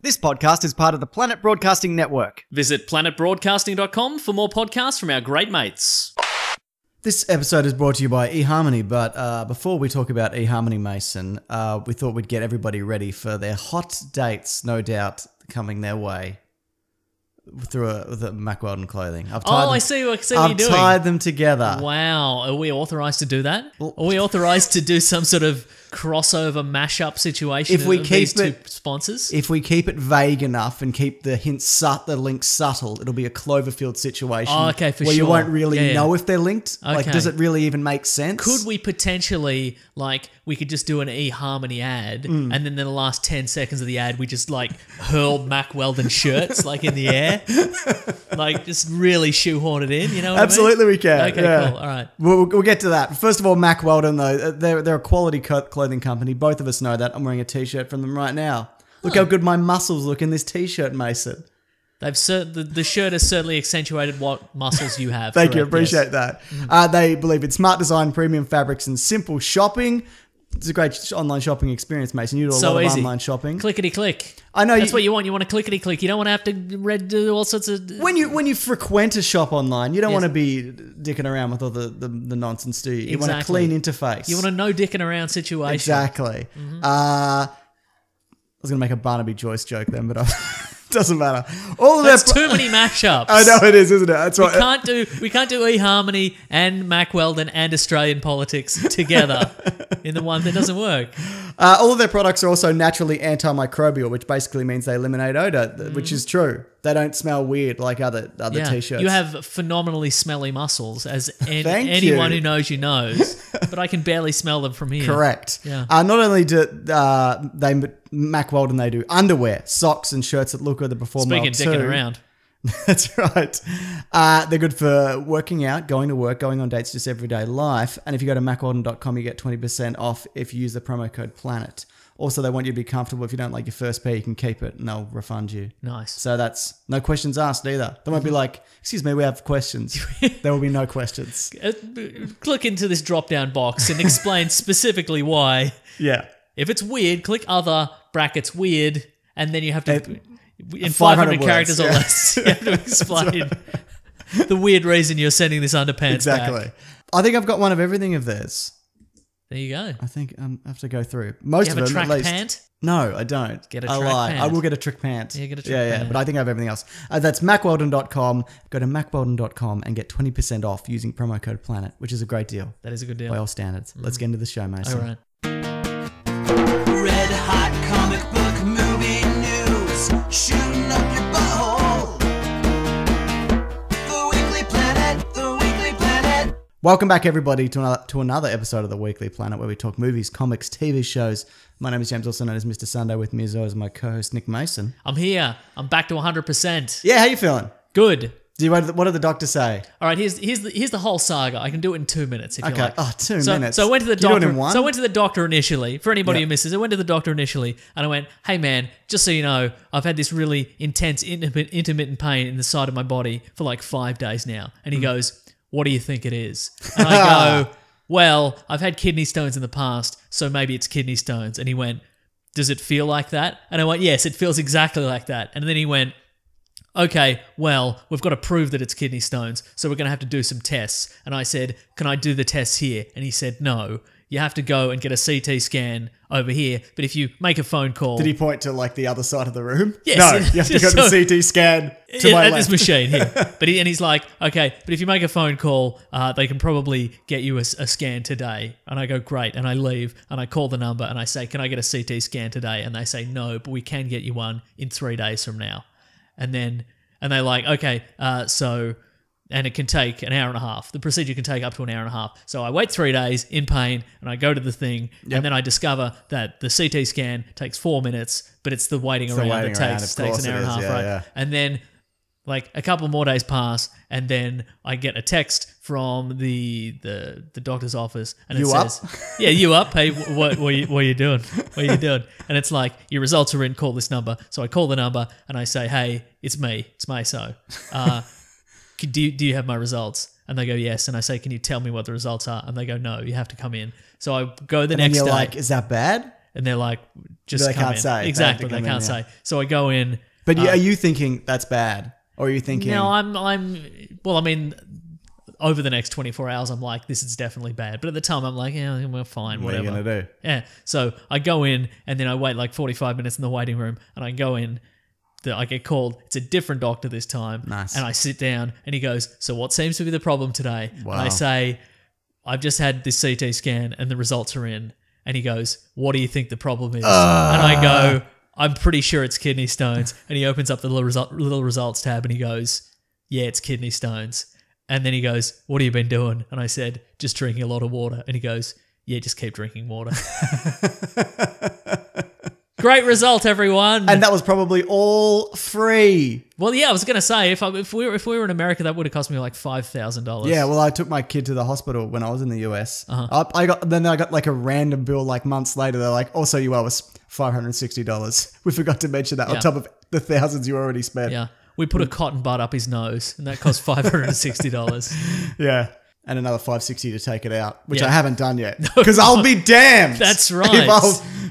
This podcast is part of the Planet Broadcasting Network. Visit planetbroadcasting.com for more podcasts from our great mates. This episode is brought to you by eHarmony, but before we talk about eHarmony, Mason, we thought we'd get everybody ready for their hot dates, no doubt, coming their way through the Mack Weldon clothing. I see what you're doing. I've tied them together. Wow. Are we authorized to do that? Are we authorized to do some sort of crossover mashup situation if we of keep these two it, sponsors? If we keep it vague enough and keep the hints, the links subtle, it'll be a Cloverfield situation. Oh, okay, for where sure. you won't really know if they're linked. Okay. Like, does it really even make sense? Could we potentially, we could just do an eHarmony ad, and then in the last 10 seconds of the ad, we just, hurl Mack Weldon shirts, in the air? Just really shoehorn it in, you know what Absolutely I mean? we can. Okay, yeah. cool. All right. We'll get to that. First of all, Mack Weldon, though, they're a quality clothing company. Both of us know that. I'm wearing a t-shirt from them right now. Look how good my muscles look in this t-shirt, Mason. The shirt has certainly accentuated what muscles you have. Thank you. Appreciate that. They believe in smart design, premium fabrics, and simple shopping. It's a great online shopping experience, Mason. You do a lot of online shopping. Clickety-click. I know. That's what you want. You want to clickety-click. You don't want to have to do all sorts of... When you frequent a shop online, you don't want to be dicking around with all the nonsense, do you? You want a clean interface. You want a no dicking around situation. Exactly. I was going to make a Barnaby Joyce joke then, but doesn't matter. That's too many mashups. I know it is, isn't it? That's we can't do eHarmony and Mack Weldon and Australian politics together in the one that doesn't work. All of their products are also naturally antimicrobial, which basically means they eliminate odor, which is true. They don't smell weird like other t-shirts. You have phenomenally smelly muscles, as anyone who knows you knows, but I can barely smell them from here. Correct. Yeah. Not only do Mack Weldon, they do underwear, socks, and shirts that look good that perform well too. Speaking of dicking around. That's right. They're good for working out, going to work, going on dates, just everyday life. And if you go to mackweldon.com, you get 20% off if you use the promo code PLANET. Also, they want you to be comfortable. If you don't like your first pair, you can keep it and they'll refund you. Nice. So that's no questions asked either. They won't be like, excuse me, we have questions. There will be no questions. Click into this drop-down box and explain specifically why. Yeah. If it's weird, click other, brackets weird, and then you have to... in 500 characters or less, you have to explain the weird reason you're sending this underpants back. I think I've got one of everything of theirs. There you go. I think I have to go through most of them. You have a track pant? No, I don't. Get a track pant. I will get a trick pant. Yeah, get a trick pant. Yeah, but I think I have everything else. That's mackweldon.com. Go to mackweldon.com and get 20% off using promo code PLANET, which is a great deal. That is a good deal. By all standards. Let's get into the show, Mason. All right. Red hot comic book movie news, shooting up your butthole. The Weekly Planet, the Weekly Planet. Welcome back, everybody, to another episode of the Weekly Planet, where we talk movies, comics, TV shows. My name is James, also known as Mr. Sunday. With me as always, my co-host Nick Mason. I'm here. I'm back to 100%. Yeah, how you feeling? Good. What did the doctor say? All right, here's the whole saga. I can do it in 2 minutes if you like. Oh, 2 minutes. So I went to the Can you do doctor. it in one? So I went to the doctor initially. For anybody who misses, I went to the doctor initially, and I went, "Hey man, just so you know, I've had this really intense intermittent pain in the side of my body for like 5 days now." And he goes, "What do you think it is?" And I go, "Well, I've had kidney stones in the past, so maybe it's kidney stones." And he went, "Does it feel like that?" And I went, "Yes, it feels exactly like that." And then he went, "Okay, well, we've got to prove that it's kidney stones, so we're going to have to do some tests." And I said, "Can I do the tests here?" And he said, "No, you have to go and get a CT scan over here, but if you make a phone call..." Did he point to the other side of the room? Yes. No, you have to go to the CT scan to my at left. this machine here. But he's like, "Okay, but if you make a phone call, they can probably get you a scan today." And I go, "Great." And I leave and I call the number and I say, "Can I get a CT scan today?" And they say, "No, but we can get you one in 3 days from now." And they're like, "Okay, and it can take an hour and a half. The procedure can take up to an hour and a half." So I wait 3 days in pain and I go to the thing and then I discover that the CT scan takes 4 minutes, but it's the waiting around that takes an hour and a half, right? Yeah. And then a couple more days pass and then I get a text from the doctor's office and it says, "Yeah, you up? Hey, what are you doing? What are you doing?" And it's like, "Your results are in, call this number." So I call the number and I say, "Hey, it's me. It's Meso. Do you have my results?" And they go, "Yes." And I say, "Can you tell me what the results are?" And they go, "No, you have to come in." So I go the next day. Like, "Is that bad?" And they're like, just They come can't in. say. Exactly, They they have to come can't in, say. So I go in. But are you thinking that's bad? Or are you thinking... No, well, I mean, over the next 24 hours, I'm like, this is definitely bad. But at the time, I'm like, yeah, we're fine, what are whatever. you going to do? Yeah. So I go in and then I wait like 45 minutes in the waiting room and I go in. I get called. It's a different doctor this time. Nice. And I sit down and he goes, so what seems to be the problem today? Wow. And I say, I've just had this CT scan and the results are in. And he goes, what do you think the problem is? And I go, I'm pretty sure it's kidney stones. And he opens up the little results tab and he goes, yeah, it's kidney stones. And then he goes, what have you been doing? And I said, just drinking a lot of water. And he goes, yeah, just keep drinking water. Great result, everyone. And that was probably all free. Well, yeah, I was going to say, if we were in America, that would have cost me like $5,000. Yeah, well, I took my kid to the hospital when I was in the US. I got like a random bill like months later. They're like, also you owe us $560. We forgot to mention that on top of the thousands you already spent. Yeah. We put a cotton bud up his nose, and that cost $560. Yeah. And another $560 to take it out, which Yeah. I haven't done yet. Because I'll be damned. That's right.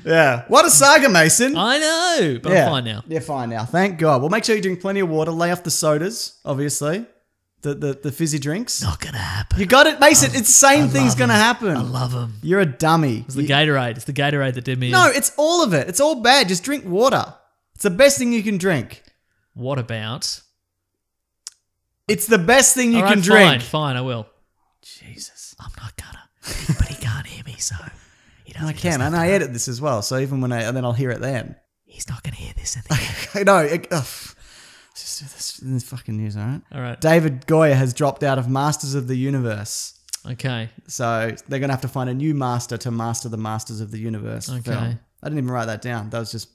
Yeah. What a saga, Mason. I know, but I'm fine now. You're fine now. Thank God. Well, make sure you drink plenty of water. Lay off the sodas, obviously. The fizzy drinks. Not going to happen. You got it, Mason. It's the same thing's going to happen. I love them. You're a dummy. It's the Gatorade. It's the Gatorade that did me No, in. it's all of it. It's all bad. Just drink water. It's the best thing you can drink. What about... It's the best thing you All right, can drink. Fine, I will. Jesus. I'm not gonna. But he can't hear me, so... I can. And I edit this as well. So even when and then I'll hear it then. He's not going to hear this at the end. I know. Just do this in this fucking news, all right? All right. David Goyer has dropped out of Masters of the Universe. Okay. So they're going to have to find a new master to master the Masters of the Universe film. I didn't even write that down. That was just...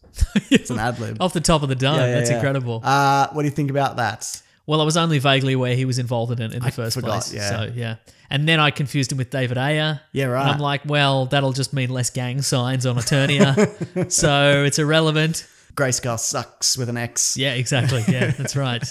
It's an ad lib. Off the top of the dome. That's incredible. What do you think about that? Well, I was only vaguely aware he was involved in it in the first place. Yeah. So, yeah. And then I confused him with David Ayer. Yeah, right. And I'm like, well, that'll just mean less gang signs on Eternia. So it's irrelevant. Grayskull sucks with an X. Yeah, exactly. Yeah, that's right.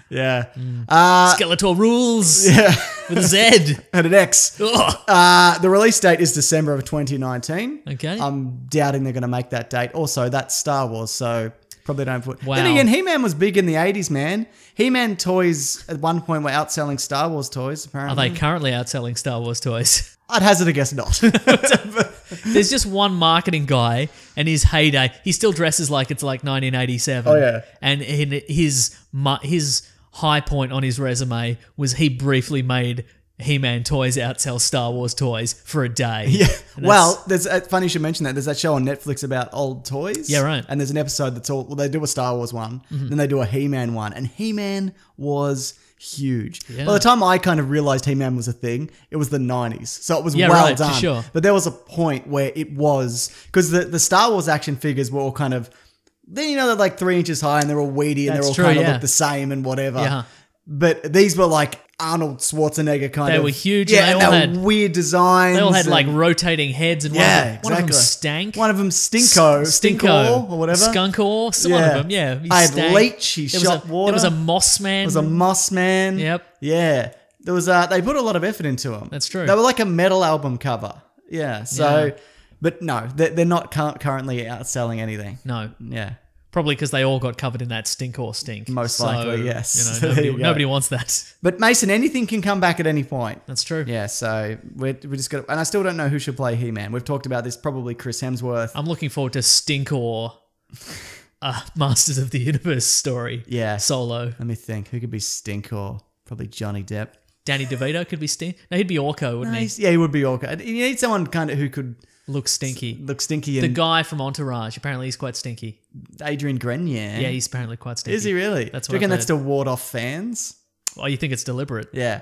Yeah. Skeletor rules. Yeah. With a Z. And an X. Ugh. The release date is December of 2019. Okay. I'm doubting they're going to make that date. Also, that's Star Wars, so probably don't put... Wow. Then again, He-Man was big in the 80s, man. He-Man toys at one point were outselling Star Wars toys, Are apparently. they currently outselling Star Wars toys? I'd hazard a guess not. There's just one marketing guy, and his heyday, he still dresses like it's like 1987. Oh, yeah. And his high point on his resume was he briefly made He-Man toys outsell Star Wars toys for a day. Yeah. And Well, it's funny you should mention that. There's that show on Netflix about old toys. Yeah, right. And there's an episode that's all... Well, they do a Star Wars one, then they do a He-Man one. And He-Man was huge. Yeah. By the time I kind of realized He-Man was a thing, it was the 90s. So it was Yeah, well right, for done. sure. But there was a point where it was... Because the Star Wars action figures were all kind of... Then, they're like 3 inches high and they're all weedy and That's they're all true, kind of yeah. look the same and whatever. Yeah. But these were like Arnold Schwarzenegger kind of... They were huge. Yeah, and and they they all were weird designs. They all had and- like rotating heads, and Yeah, one of them exactly. stank. One of them Stinko or whatever. Skunkor. One of them, yeah. He I had stank. leech. He There shot was water. There was a moss man. There was a moss man. Yep. Yeah. There was they put a lot of effort into them. That's true. They were like a metal album cover. Yeah. So, Yeah. but no, they're not currently outselling anything. No. Yeah. Probably because they all got covered in that stink. Most likely, yes. You So know, there you go. nobody wants that. But Mason, anything can come back at any point. That's true. Yeah. So we just got, and I still don't know who should play He-Man. We've talked about this. Probably Chris Hemsworth. I'm looking forward to Stinkor, Masters of the Universe story. Yeah. Solo. Let me think. Who could be Stinkor? Probably Johnny Depp. Danny DeVito could be Stink. No, he'd be Orko, wouldn't he? Yeah, he would be okay. You need someone kind of who could Look stinky. look stinky The and guy from Entourage, apparently he's quite stinky. Adrian Grenier. Yeah, he's apparently quite stinky. Is he really? That's Do you what reckon I've that's to ward off fans? Oh, you think it's deliberate? Yeah.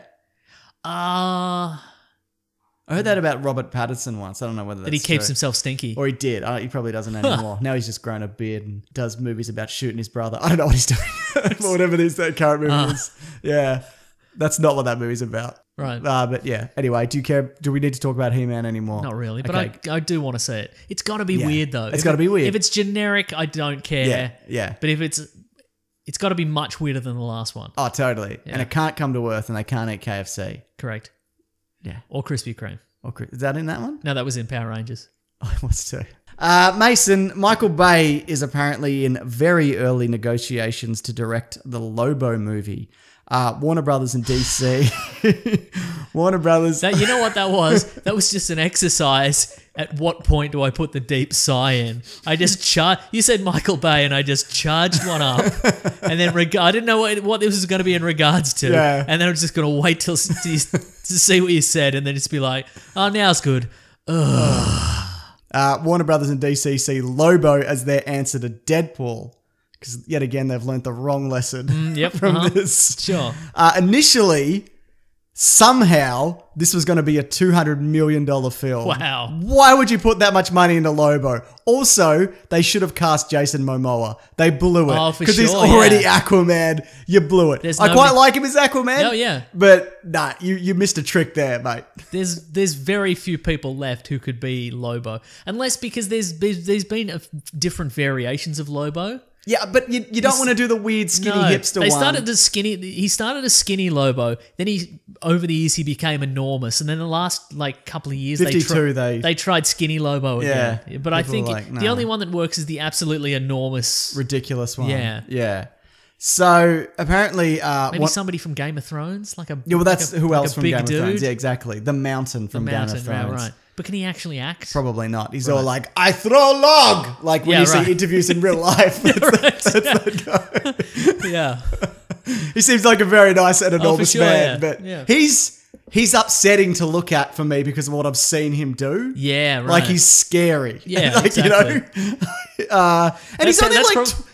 I I heard that about Robert Pattinson once. I don't know whether that's that he keeps true. himself stinky. Or he did. He probably doesn't anymore. Now he's just grown a beard and does movies about shooting his brother. I don't know what he's doing. Or whatever that current movie is. Yeah. That's not what that movie's about. Right. But yeah. Anyway, do you care? Do we need to talk about He-Man anymore? Not really, but Okay. I do want to see it. It's got to be Yeah. weird though. It's gotta be weird. If it's generic, I don't care. Yeah. Yeah. But if it's got to be much weirder than the last one. Oh, totally. Yeah. And it can't come to Earth and they can't eat KFC. Correct. Yeah. Or Krispy Kreme. Is that in that one? No, that was in Power Rangers. Oh, it was too. Mason, Michael Bay is apparently in very early negotiations to direct the Lobo movie. Warner Brothers and DC. Warner Brothers. You know what that was? That was just an exercise. At what point do I put the deep sigh in? I just you said Michael Bay, and I just charged one up, and then I didn't know what this was going to be in regards to, and then I was just going to wait to see what you said, and then just be like, "Oh, now it's good." Warner Brothers and DC see Lobo as their answer to Deadpool. Because yet again, they've learned the wrong lesson from this. Sure. Initially, somehow, this was going to be a $200 million film. Wow. Why would you put that much money into Lobo? Also, they should have cast Jason Momoa. They blew it. Oh, for Because he's sure, already yeah. Aquaman. You blew it. There's I quite like him as Aquaman. Oh, yeah. But nah, you missed a trick there, mate. There's very few people left who could be Lobo. Unless because there's been different variations of Lobo. Yeah, but you don't want to do the weird skinny hipster He started as skinny Lobo. Then over the years he became enormous, and then the last couple of years 52 they tried skinny Lobo again. Yeah, but I think like, the only one that works is the absolutely enormous, ridiculous one. Yeah. So apparently, maybe somebody from Game of Thrones, that's who else from big Game dude? of Thrones? Yeah, exactly. The Mountain from Game of Thrones. Right. But can he actually act? Probably not. He's all like, "I throw a log," like when you see interviews in real life. That's that guy. Yeah. He seems like a very nice and enormous man, yeah. but Yeah. he's upsetting to look at for me because of what I've seen him do. Yeah, right. Like he's scary. Yeah, exactly. And he's only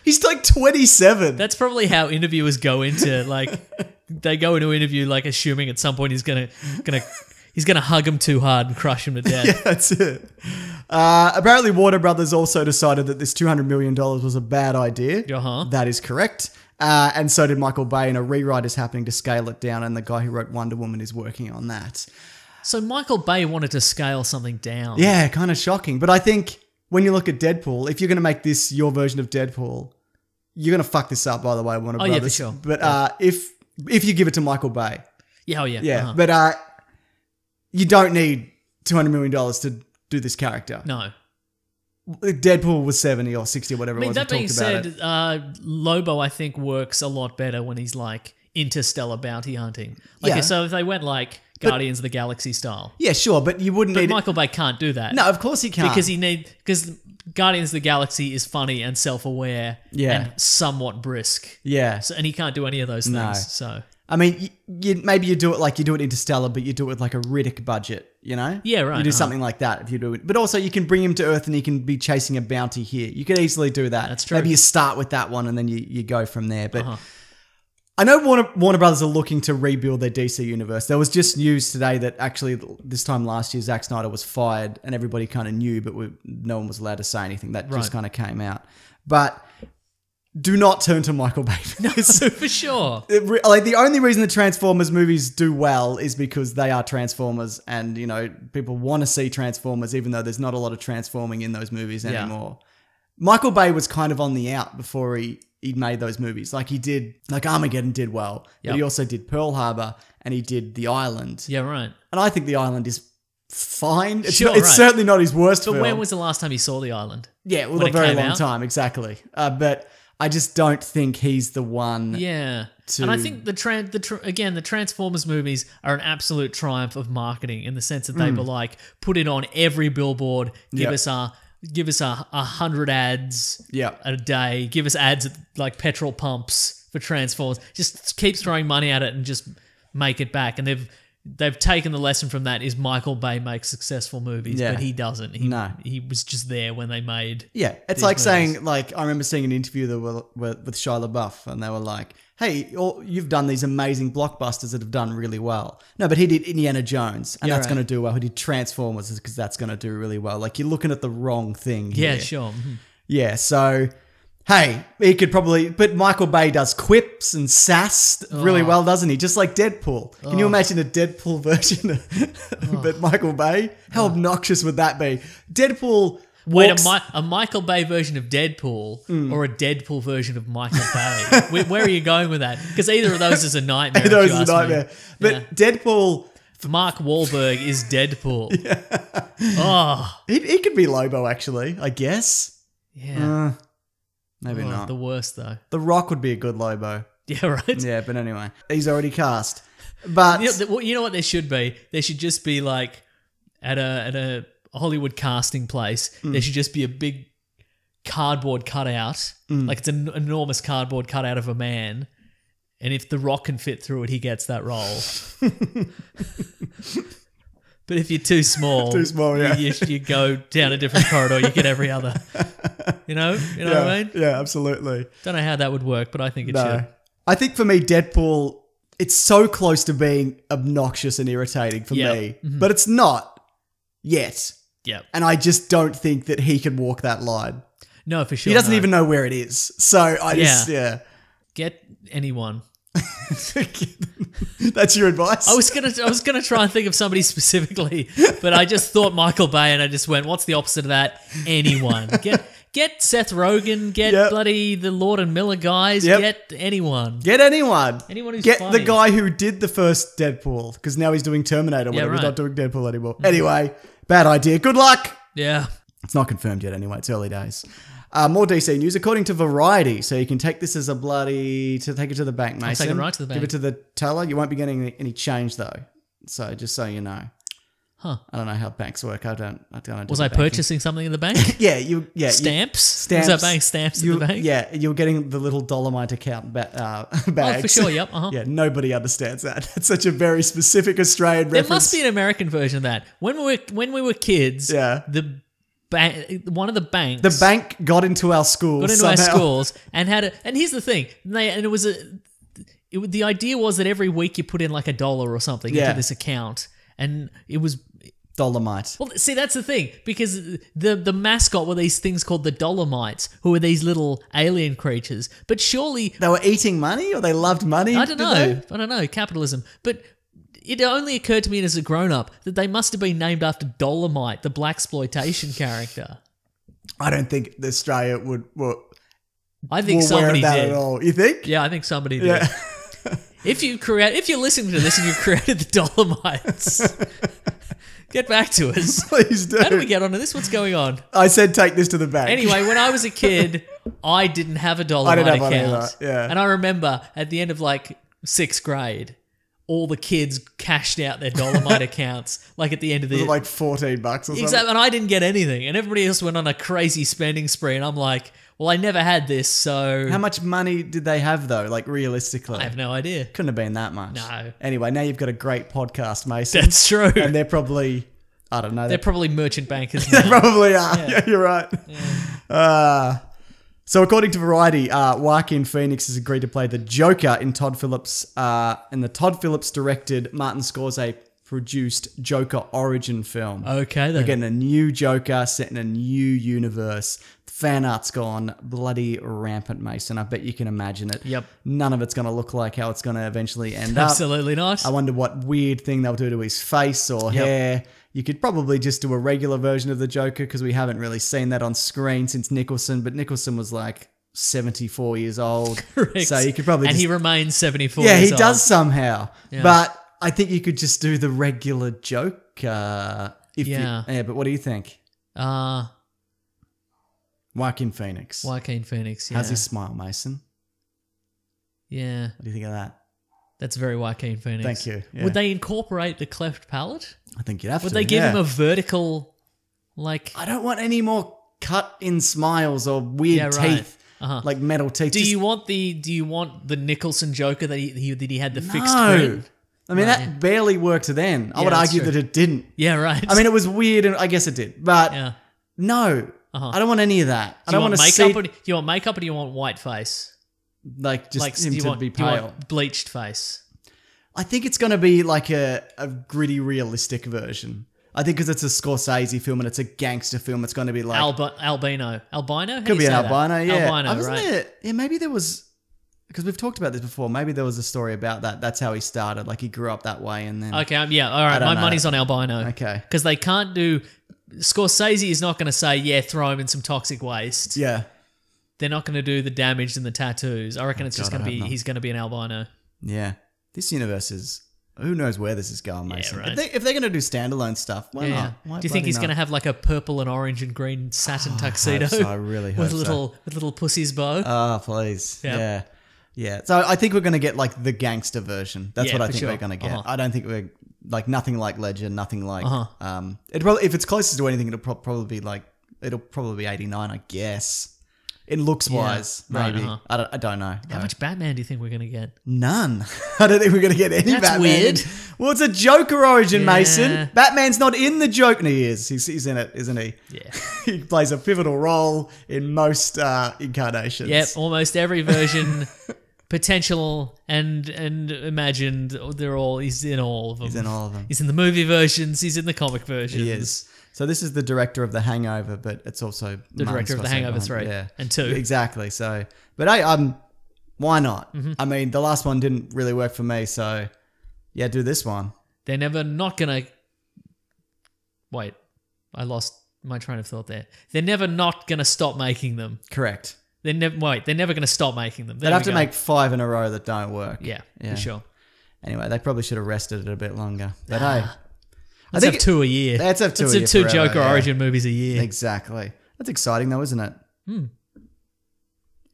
he's like 27. That's probably how interviewers go into they go into interview assuming at some point he's gonna hug him too hard and crush him to death. Yeah, that's it. Apparently, Warner Brothers also decided that this $200 million was a bad idea. Uh-huh. That is correct. And so did Michael Bay, and a rewrite is happening to scale it down, and the guy who wrote Wonder Woman is working on that. So Michael Bay wanted to scale something down. Yeah, kind of shocking. But I think when you look at Deadpool, if you're going to make this your version of Deadpool, you're going to fuck this up, by the way, Warner Brothers. Yeah, for sure. But if you give it to Michael Bay. Yeah, oh yeah. Yeah, Uh-huh. but you don't need $200 million to do this character. No. Deadpool was 70 or 60 or whatever it was. That being said, it. Lobo I think works a lot better when he's interstellar bounty hunting. Yeah. So if they went Guardians of the Galaxy style. Yeah, sure, but you wouldn't need Michael Bay can't do that. No, of course he can't. Because Guardians of the Galaxy is funny and self-aware and somewhat brisk. Yeah. And he can't do any of those things. No. So I mean, maybe you do it like you do it Interstellar, but you do it with like a Riddick budget, you know? Yeah, right. You do something like that if you do it. But also you can bring him to Earth and he can be chasing a bounty here. You could easily do that. That's true. Maybe you start with that one and then you go from there. But I know Warner Brothers are looking to rebuild their DC universe. There was just news today that actually this time last year, Zack Snyder was fired and everybody kind of knew, but no one was allowed to say anything. That just kind of came out. But do not turn to Michael Bay for this. No, for sure. The only reason the Transformers movies do well is because they are Transformers and, people want to see Transformers even though there's not a lot of transforming in those movies anymore. Michael Bay was kind of on the out before he made those movies. Armageddon did well, but he also did Pearl Harbor and he did The Island. Yeah, right. And I think The Island is fine. It's, Sure, it's certainly not his worst film. But when was the last time you saw The Island? Yeah, When a it very came long out? time, exactly. But I just don't think he's the one. Yeah. And I think the Transformers movies are an absolute triumph of marketing in the sense that they were put it on every billboard, give us 100 ads a day, give us ads at petrol pumps for Transformers. Just keep throwing money at it and just make it back. And they've taken the lesson from that is Michael Bay makes successful movies, but he doesn't. He was just there when they made. Yeah, it's like movies. Saying I remember seeing an interview with Shia LaBeouf, and they were like, "Hey, you've done these amazing blockbusters that have done really well." No, but he did Indiana Jones, and that's going to do well. He did Transformers because that's going to do really well. You're looking at the wrong thing here. Yeah, sure. Mm-hmm. Yeah, so. Hey, he could probably... But Michael Bay does quips and sass really well, doesn't he? Just like Deadpool. Can you imagine a Deadpool version but Michael Bay? How obnoxious would that be? Deadpool... Wait, a Michael Bay version of Deadpool or a Deadpool version of Michael Bay? Where are you going with that? Because either of those is a nightmare. Either of those is a nightmare. But Deadpool... Mark Wahlberg is Deadpool. Oh, He could be Lobo, actually, I guess. yeah. Maybe Oh, not. the worst though. The Rock would be a good Lobo. Yeah, right. Yeah, but anyway, he's already cast. But You know what there should be? There should just be like at a Hollywood casting place. There should just be a big cardboard cutout, like it's an enormous cardboard cutout of a man. And if The Rock can fit through it, he gets that role. But if you're too small, yeah. you go down a different corridor. You get every other. You know what I mean? Yeah, absolutely. Don't know how that would work, but I think it should. I think for me, Deadpool, it's so close to being obnoxious and irritating for Yeah. me, but it's not yet. Yeah. And I just don't think that he can walk that line. No, for sure. He doesn't no. even know where it is. So I just, Get anyone. That's your advice? I was gonna try and think of somebody specifically, but I just thought Michael Bay, and I just went, "What's the opposite of that? Anyone. Get Seth Rogen. Get bloody the Lord and Miller guys. Get anyone. Get anyone. Anyone who's Get funny. the guy who did the first Deadpool, because now he's doing Terminator. Whatever. He's right. not doing Deadpool anymore. Anyway, bad idea. Good luck. Yeah. It's not confirmed yet anyway. It's early days. More DC news. According to Variety, so you can take this as a to take it to the bank, Mason. I'll take it right to the bank. Give it to the teller. You won't be getting any change though. So just so you know. Huh. I don't know how banks work. I don't Was I purchasing something in the bank? Yeah. Stamps? Stamps. Was that bank stamps in the bank? Yeah, you're getting the little Dolomite account bags. Oh, for sure, yep. Yeah, nobody understands that. It's such a very specific Australian There reference. must be an American version of that. When we were kids, one of the banks, The bank got into our schools. our schools and and here's the thing, the idea was that every week you put in like $1 or something into this account, and it was Dolomite. well. See, that's the thing, because the mascot were these things called the Dolomites, who were these little alien creatures. But surely They were eating money, or they loved money. I don't know capitalism, but. It only occurred to me as a grown-up that they must have been named after Dolomite, the blaxploitation character. I don't think Australia would. I think will somebody wear that did. at all. You think? Yeah, I think somebody did. Yeah. If you're listening to this and you created the Dolomites, get back to us. Please do. How do we get onto this? What's going on? I said take this to the bank. Anyway, when I was a kid, I didn't have a Dolomite I didn't have account. one either, yeah. And I remember at the end of like 6th grade, all the kids cashed out their Dolomite accounts, like at the end of the was it like $14 or something? Exactly, and I didn't get anything, and everybody else went on a crazy spending spree, and I'm like, well, I never had this, so How much money did they have though? Like realistically, I have no idea. couldn't have been that much. No. Anyway, now you've got a great podcast, Mason. That's true. And they're probably, I don't know. They're probably merchant bankers They now. probably are. Yeah, you're right. So according to Variety, Joaquin Phoenix has agreed to play the Joker in Todd Phillips directed, Martin Scorsese produced Joker origin film. Okay, then. We're getting a new Joker set in a new universe. Fan art's gone bloody rampant, Mason. I bet you can imagine it. Yep. None of it's going to look like how it's going to eventually end up. Absolutely not. I wonder what weird thing they'll do to his face or hair. You could probably just do a regular version of the Joker, because we haven't really seen that on screen since Nicholson, but Nicholson was like 74 years old. Correct. So you could probably and just... he remains 74 Yeah, years he does old. somehow. Yeah. But I think you could just do the regular Joker. Yeah. But what do you think? Joaquin Phoenix. Joaquin Phoenix, yeah. How's his smile, Mason? Yeah, What do you think of that? that's very Joaquin Phoenix. Thank you, yeah. Would they incorporate the cleft palate? I think you'd have Would to. they give yeah. him a vertical, like... I don't want any more cut-in smiles or weird Yeah, right. teeth, like metal teeth. Do you want the Nicholson Joker that he had the fixed No. grin? I mean, Right. that barely worked then. I Yeah, would that's argue true. that it didn't. Yeah, right. I mean, it was weird, and I guess it did. But yeah. no, I don't want any of that. I Do you don't want want to makeup, see or do you want makeup, or do you want white face? like just Like, him do you to want, be do you pale. want bleached face? I think it's going to be like a gritty, realistic version. I think because it's a Scorsese film and it's a gangster film, it's going to be like Albino. Albino? How do could you be an say that? albino. Yeah, Albino, wasn't right? there? Yeah, maybe there was, because we've talked about this before. Maybe there was a story about that. That's how he started. Like he grew up that way, and then Okay, yeah, all right. don't My know. money's on albino. Okay. Because they can't do... Scorsese is not going to say, yeah, throw him in some toxic waste. yeah, They're not going to do the damage and the tattoos. I reckon it's just God, going I to be... hope not. He's going to be an albino. yeah. This universe is who knows where this is going, Mason? right. If they're going to do standalone stuff, why not? Why Do you think bloody he's going to not? have like a purple and orange and green satin tuxedo? I really hope with little pussy's bow. Oh, please. Yep. Yeah. So I think we're going to get like the gangster version. That's Yeah, what I for think sure. we're going to get. Uh-huh. I don't think we're like nothing like Ledger, nothing like. Uh-huh. If it's closest to anything, it'll probably be 89, I guess. In looks wise, right, maybe. uh-huh. I don't know. How much Batman do you think we're going to get? None. I don't think we're going to get any That's Batman. weird. Well, it's a Joker origin, Yeah. Mason. Batman's not in the Joker. No, he is. He's in it, isn't he? Yeah. He plays a pivotal role in most incarnations. Yep, almost every version, potential and imagined, he's in all of them. He's in all of them. He's in the movie versions, he's in the comic versions. He is. So this is the director of The Hangover, but it's also The director of The Hangover 3 and 2. Exactly. So, but hey, why not? Mm-hmm. I mean, the last one didn't really work for me, so yeah, do this one. They're never not going to... Wait, I lost my train of thought there. They're never not going to stop making them. Correct. They're never going to stop making them. They'd have to make 5 in a row that don't work. Yeah, Yeah. for sure. Anyway, they probably should have rested it a bit longer. But hey, Let's have 2 a year. Let's have 2 a Let's year have 2 forever, Joker yeah. origin movies a year. Exactly. That's exciting though, isn't it?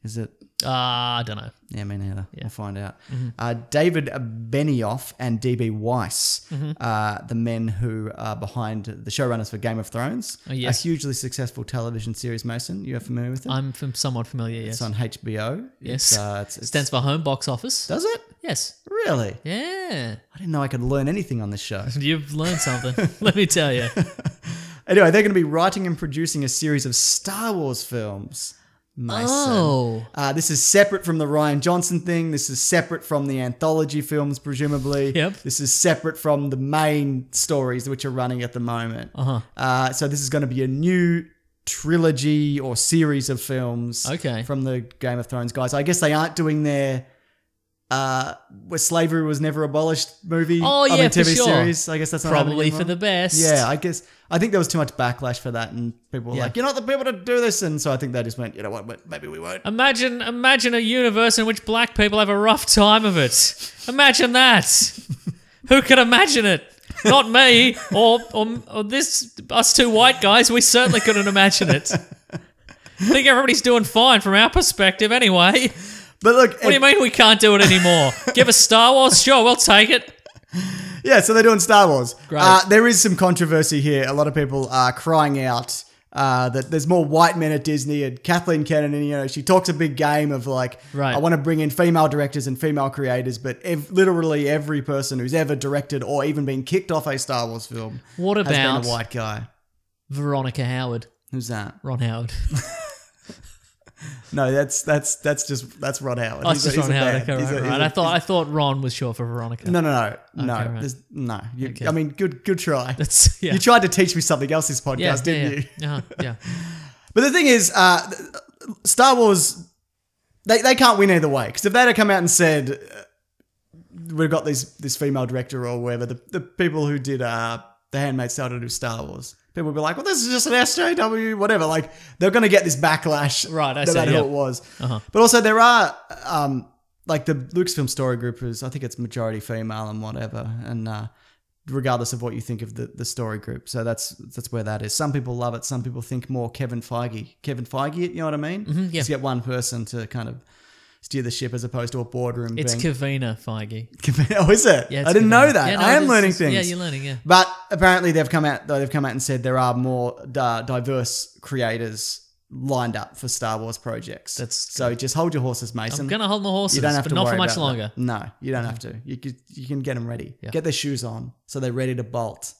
Is it? I don't know. Yeah, me neither. We'll find out. Mm-hmm. David Benioff and D.B. Weiss, the men who are behind the showrunners for Game of Thrones, Oh, yes. a hugely successful television series, Mason. You're familiar with it? I'm somewhat familiar, yes. It's on HBO. Yes. It's Stands for Home Box Office. Does it? Yes. Really? Yeah. I didn't know I could learn anything on this show. You've learned something. Let me tell you. Anyway, they're going to be writing and producing a series of Star Wars films. Mason. Oh. This is separate from the Rian Johnson thing. This is separate from the anthology films, presumably. Yep. This is separate from the main stories which are running at the moment. So this is going to be a new trilogy or series of films Okay. from the Game of Thrones guys. I guess they aren't doing their where slavery was never abolished movie. Oh, yeah, TV for sure. series. I guess that's not Probably happening for anymore. the best. Yeah, I think there was too much backlash for that, and people were Yeah. like, "You're not the people to do this," and so I think they just went, "You know what? Maybe we won't." Imagine a universe in which black people have a rough time of it. Imagine that. Who could imagine it? Not me or us 2 white guys. We certainly couldn't imagine it. I think everybody's doing fine from our perspective anyway. But look, What do you mean we can't do it anymore? Give us Star Wars? Sure, we'll take it. yeah, so they're doing Star Wars. Great. There is some controversy here. A lot of people are crying out that there's more white men at Disney, and Kathleen Kennedy, she talks a big game of like, Right. I want to bring in female directors and female creators, but literally every person who's ever directed or even been kicked off a Star Wars film What has been about a white guy. Veronica Howard? Who's that? Ron Howard. No, that's Ron Howard. Oh, it's just Ron Howard. man. Okay, right. I thought Ron was short for Veronica. No. Okay, right. There's, no. Okay. I mean, good try. That's yeah. You tried to teach me something else this podcast, didn't you? Yeah. But the thing is, Star Wars, they can't win either way. Because if they'd have come out and said, we've got this female director or whatever, the people who did The Handmaid's Tale to do Star Wars, people would be like, well, this is just an SJW, whatever. Like, they're going to get this backlash Right, I no see, matter yep. who it was. Uh-huh. But also there are, like the Lucasfilm story group is, I think it's majority female and whatever. And regardless of what you think of the story group. So that's where that is. Some people love it. Some people think more Kevin Feige, you know what I mean? Mm-hmm, yeah. Just get one person to kind of steer the ship as opposed to a boardroom. It's being... Kavina Feige. Oh, is it? Yeah, I didn't know that. Yeah, no, I am it is. learning things. Yeah, you're learning. Yeah. But apparently they've come out and said there are more diverse creators lined up for Star Wars projects. So just hold your horses, Mason. I'm gonna hold my horses, You don't have but to not worry for much about longer. that. No, you don't have to. You can get them ready. Yeah. Get their shoes on so they're ready to bolt.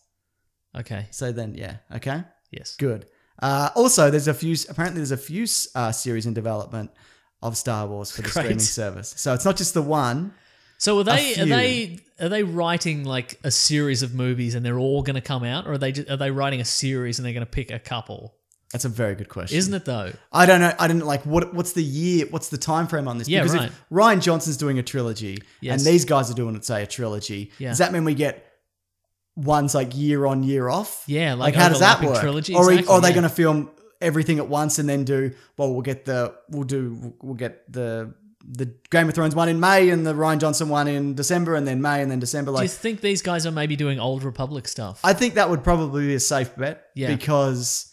Okay. So then, yeah, okay, Yes. good. Also, there's a few series in development of Star Wars for the Great. streaming service. So it's not just the one. So are few. they writing like a series of movies and they're all going to come out, or are they writing a series and they're going to pick a couple? That's a very good question. Isn't it though? I don't know. I didn't like what's the year? What's the time frame on this? Yeah, because right. if Rian Johnson's doing a trilogy Yes. and these guys are doing, say, a trilogy, Yeah. does that mean we get one's like year on, year off? Yeah, like how does that overlapping work? trilogy, Or exactly, are they yeah. going to film everything at once and then we'll get the the Game of Thrones one in May and the Rian Johnson one in December, and then May and then December. Do Like, you think these guys are maybe doing Old Republic stuff? I think that would probably be a safe bet because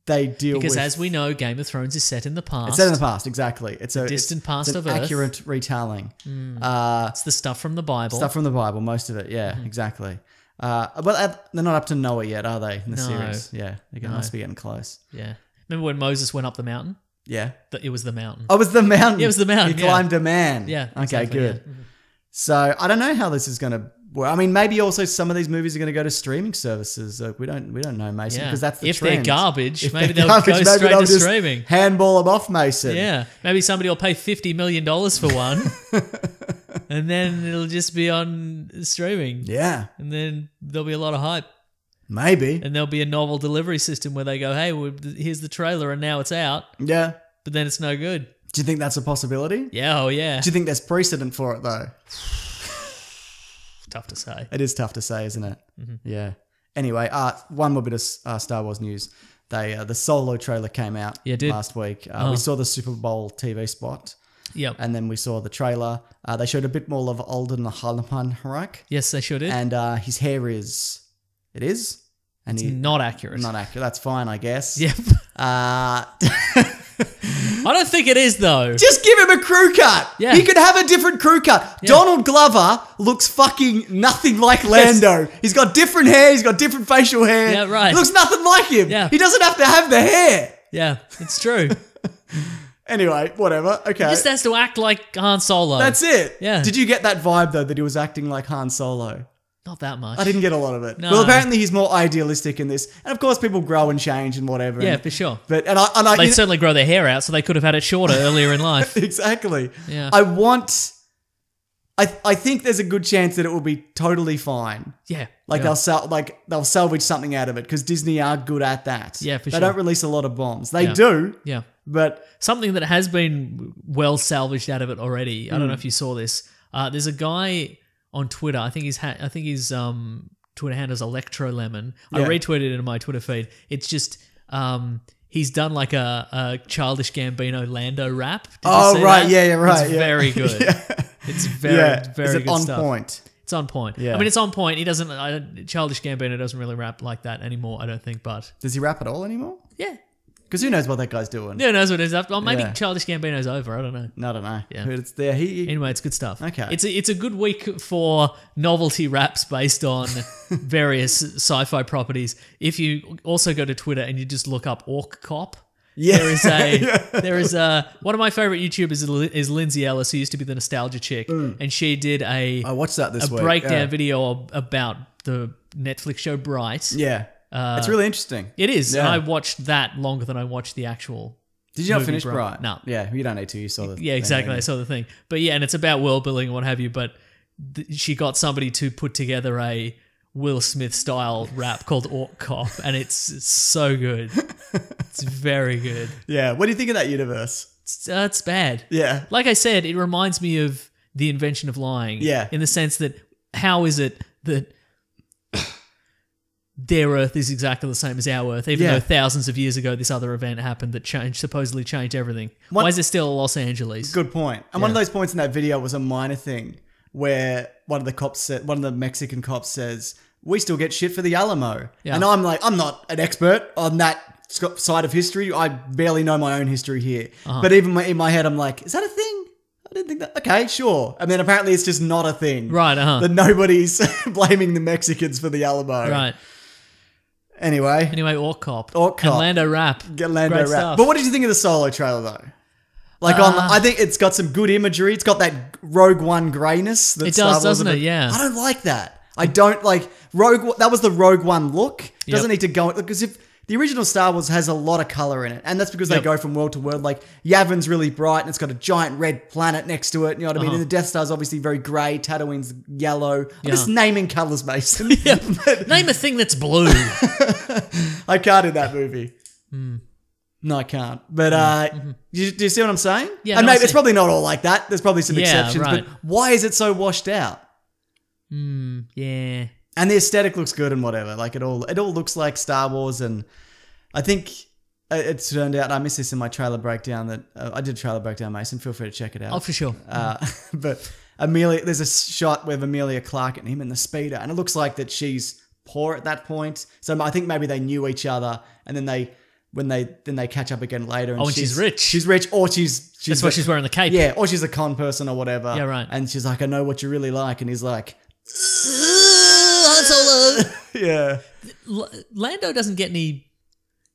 they deal with... as we know, Game of Thrones is set in the past. It's set in the past, exactly. It's a distant past it's of an Earth. accurate retelling. It's the stuff from the Bible. Stuff from the Bible, most of it. Yeah, exactly. But they're not up to Noah yet, are they, in the series? Yeah, they must be getting close. Yeah. Remember when Moses went up the mountain? Yeah. It was the mountain. Oh, it was the mountain. Yeah, it was the mountain. He climbed a man. Yeah. Okay, exactly, good. yeah. So I don't know how this is going to work. I mean, maybe also some of these movies are going to go to streaming services. We don't know, Mason, because that's the if trend. they're garbage, If maybe they're they'll garbage, go maybe straight they'll to just streaming. handball them off, Mason. Yeah. Maybe somebody will pay $50 million for one. And then it'll just be on streaming. Yeah. And then there'll be a lot of hype. Maybe. And there'll be a novel delivery system where they go, hey, here's the trailer and now it's out. Yeah. But then it's no good. Do you think that's a possibility? Yeah, oh yeah. Do you think there's precedent for it, though? Tough to say. It is tough to say, isn't it? Mm-hmm. Yeah. Anyway, one more bit of Star Wars news. The Solo trailer came out last week. We saw the Super Bowl TV spot. Yep. And then we saw the trailer. They showed a bit more of Alden Ehrenreich. Yes, they sure did. And his hair is... It is? And It's not accurate. Not accurate. That's fine, I guess. Yep. I don't think it is, though. Just give him a crew cut. Yeah. He could have a different crew cut. Yeah. Donald Glover looks fucking nothing like Lando. He's got different hair. He's got different facial hair. Yeah, right. He looks nothing like him. Yeah. He doesn't have to have the hair. Yeah, it's true. Anyway, whatever. Okay. He just has to act like Han Solo. That's it. Yeah. Did you get that vibe, though, that he was acting like Han Solo? Not that much. I didn't get a lot of it. No. Well, apparently he's more idealistic in this. And of course, people grow and change and whatever. Yeah, and, for sure. But They They'd certainly grow their hair out, so they could have had it shorter earlier in life. Exactly. Yeah. I think there's a good chance that it will be totally fine. Yeah. Like yeah. they'll salvage something out of it because Disney are good at that. Yeah, for They sure. don't release a lot of bombs. They Yeah. do, Yeah. but Something that has been well salvaged out of it already. I don't know if you saw this. There's a guy on Twitter. I think his Twitter handle is ElectroLemon. I Yeah. retweeted it in my Twitter feed. It's just he's done like a Childish Gambino Lando rap. Did you see right, that? yeah, right. It's yeah. very good. Yeah. It's very Is it good on stuff. point? It's on point. Yeah. I mean, it's on point. He doesn't. Childish Gambino doesn't really rap like that anymore. I don't think. But Does he rap at all anymore? yeah, Because who knows what that guy's doing? who knows what it is after? Well, maybe Yeah. Childish Gambino's over. I don't know. I don't know. Yeah. But it's there. Anyway, it's good stuff. Okay. It's a good week for novelty raps based on various sci-fi properties. If you also go to Twitter and you just look up Orc Cop, Yeah. there is a one of my favorite YouTubers is Lindsay Ellis, who used to be the Nostalgia Chick, and she did I watched that this week. breakdown Yeah. video about the Netflix show Bright. Yeah. It's really interesting. It is. Yeah. And I watched that longer than I watched the actual. Did you not movie finish Bright. Bright? No. Yeah, you don't need to. You saw the Yeah, exactly. I saw the thing. But yeah, and it's about world building and what have you. But she got somebody to put together a Will Smith style rap called Orc Cop, and it's so good. It's very good. Yeah. What do you think of that universe? It's bad. Yeah. Like I said, it reminds me of the invention of lying. Yeah. In the sense that how is it that their Earth is exactly the same as our Earth, even Yeah. though thousands of years ago this other event happened that supposedly changed everything? Why is there still a Los Angeles? Good point. And one of those points in that video was a minor thing where one of the Mexican cops says, "We still get shit for the Alamo." Yeah. And I'm like, I'm not an expert on that side of history. I barely know my own history here. But even in my head, I'm like, is that a thing? I didn't think that. Okay, sure. And then apparently it's just not a thing. Right, That nobody's blaming the Mexicans for the Alamo. Right. Anyway, Orc Cop. Orc Cop. And Lando Rap. get Lando Great rap. stuff. But what did you think of the Solo trailer though? I think it's got some good imagery. It's got that Rogue One greyness. That It Star does, Wars doesn't a it? bit- Yeah. I don't like that. I don't like That was the Rogue One look. Yep. Doesn't need to go because if the original Star Wars has a lot of color in it, and that's because they Yep. go from world to world. Like Yavin's really bright, and it's got a giant red planet next to it. You know what I mean? And the Death Star's obviously very grey. Tatooine's yellow. I'm just naming colors, Mason. Name a thing that's blue. I can't in that movie. No, I can't. But do you see what I'm saying? Yeah, and no, I maybe it's see. probably not all like that. There's probably some Yeah, exceptions. right. But why is it so washed out? Yeah. And the aesthetic looks good and whatever. Like it all looks like Star Wars. And I think it turned out, I missed this in my trailer breakdown, that I did a trailer breakdown, Mason. Feel free to check it out. Oh, for sure. But Amelia, there's a shot with Amelia Clarke and him in the speeder, and it looks like that she's poor at that point. So I think maybe they knew each other, and then they catch up again later. And she's rich. She's rich, or she's That's why she's wearing the cape. Yeah, or she's a con person or whatever. Yeah, right. And she's like, I know what you really like, and he's like, Han Solo. yeah. Lando doesn't get any.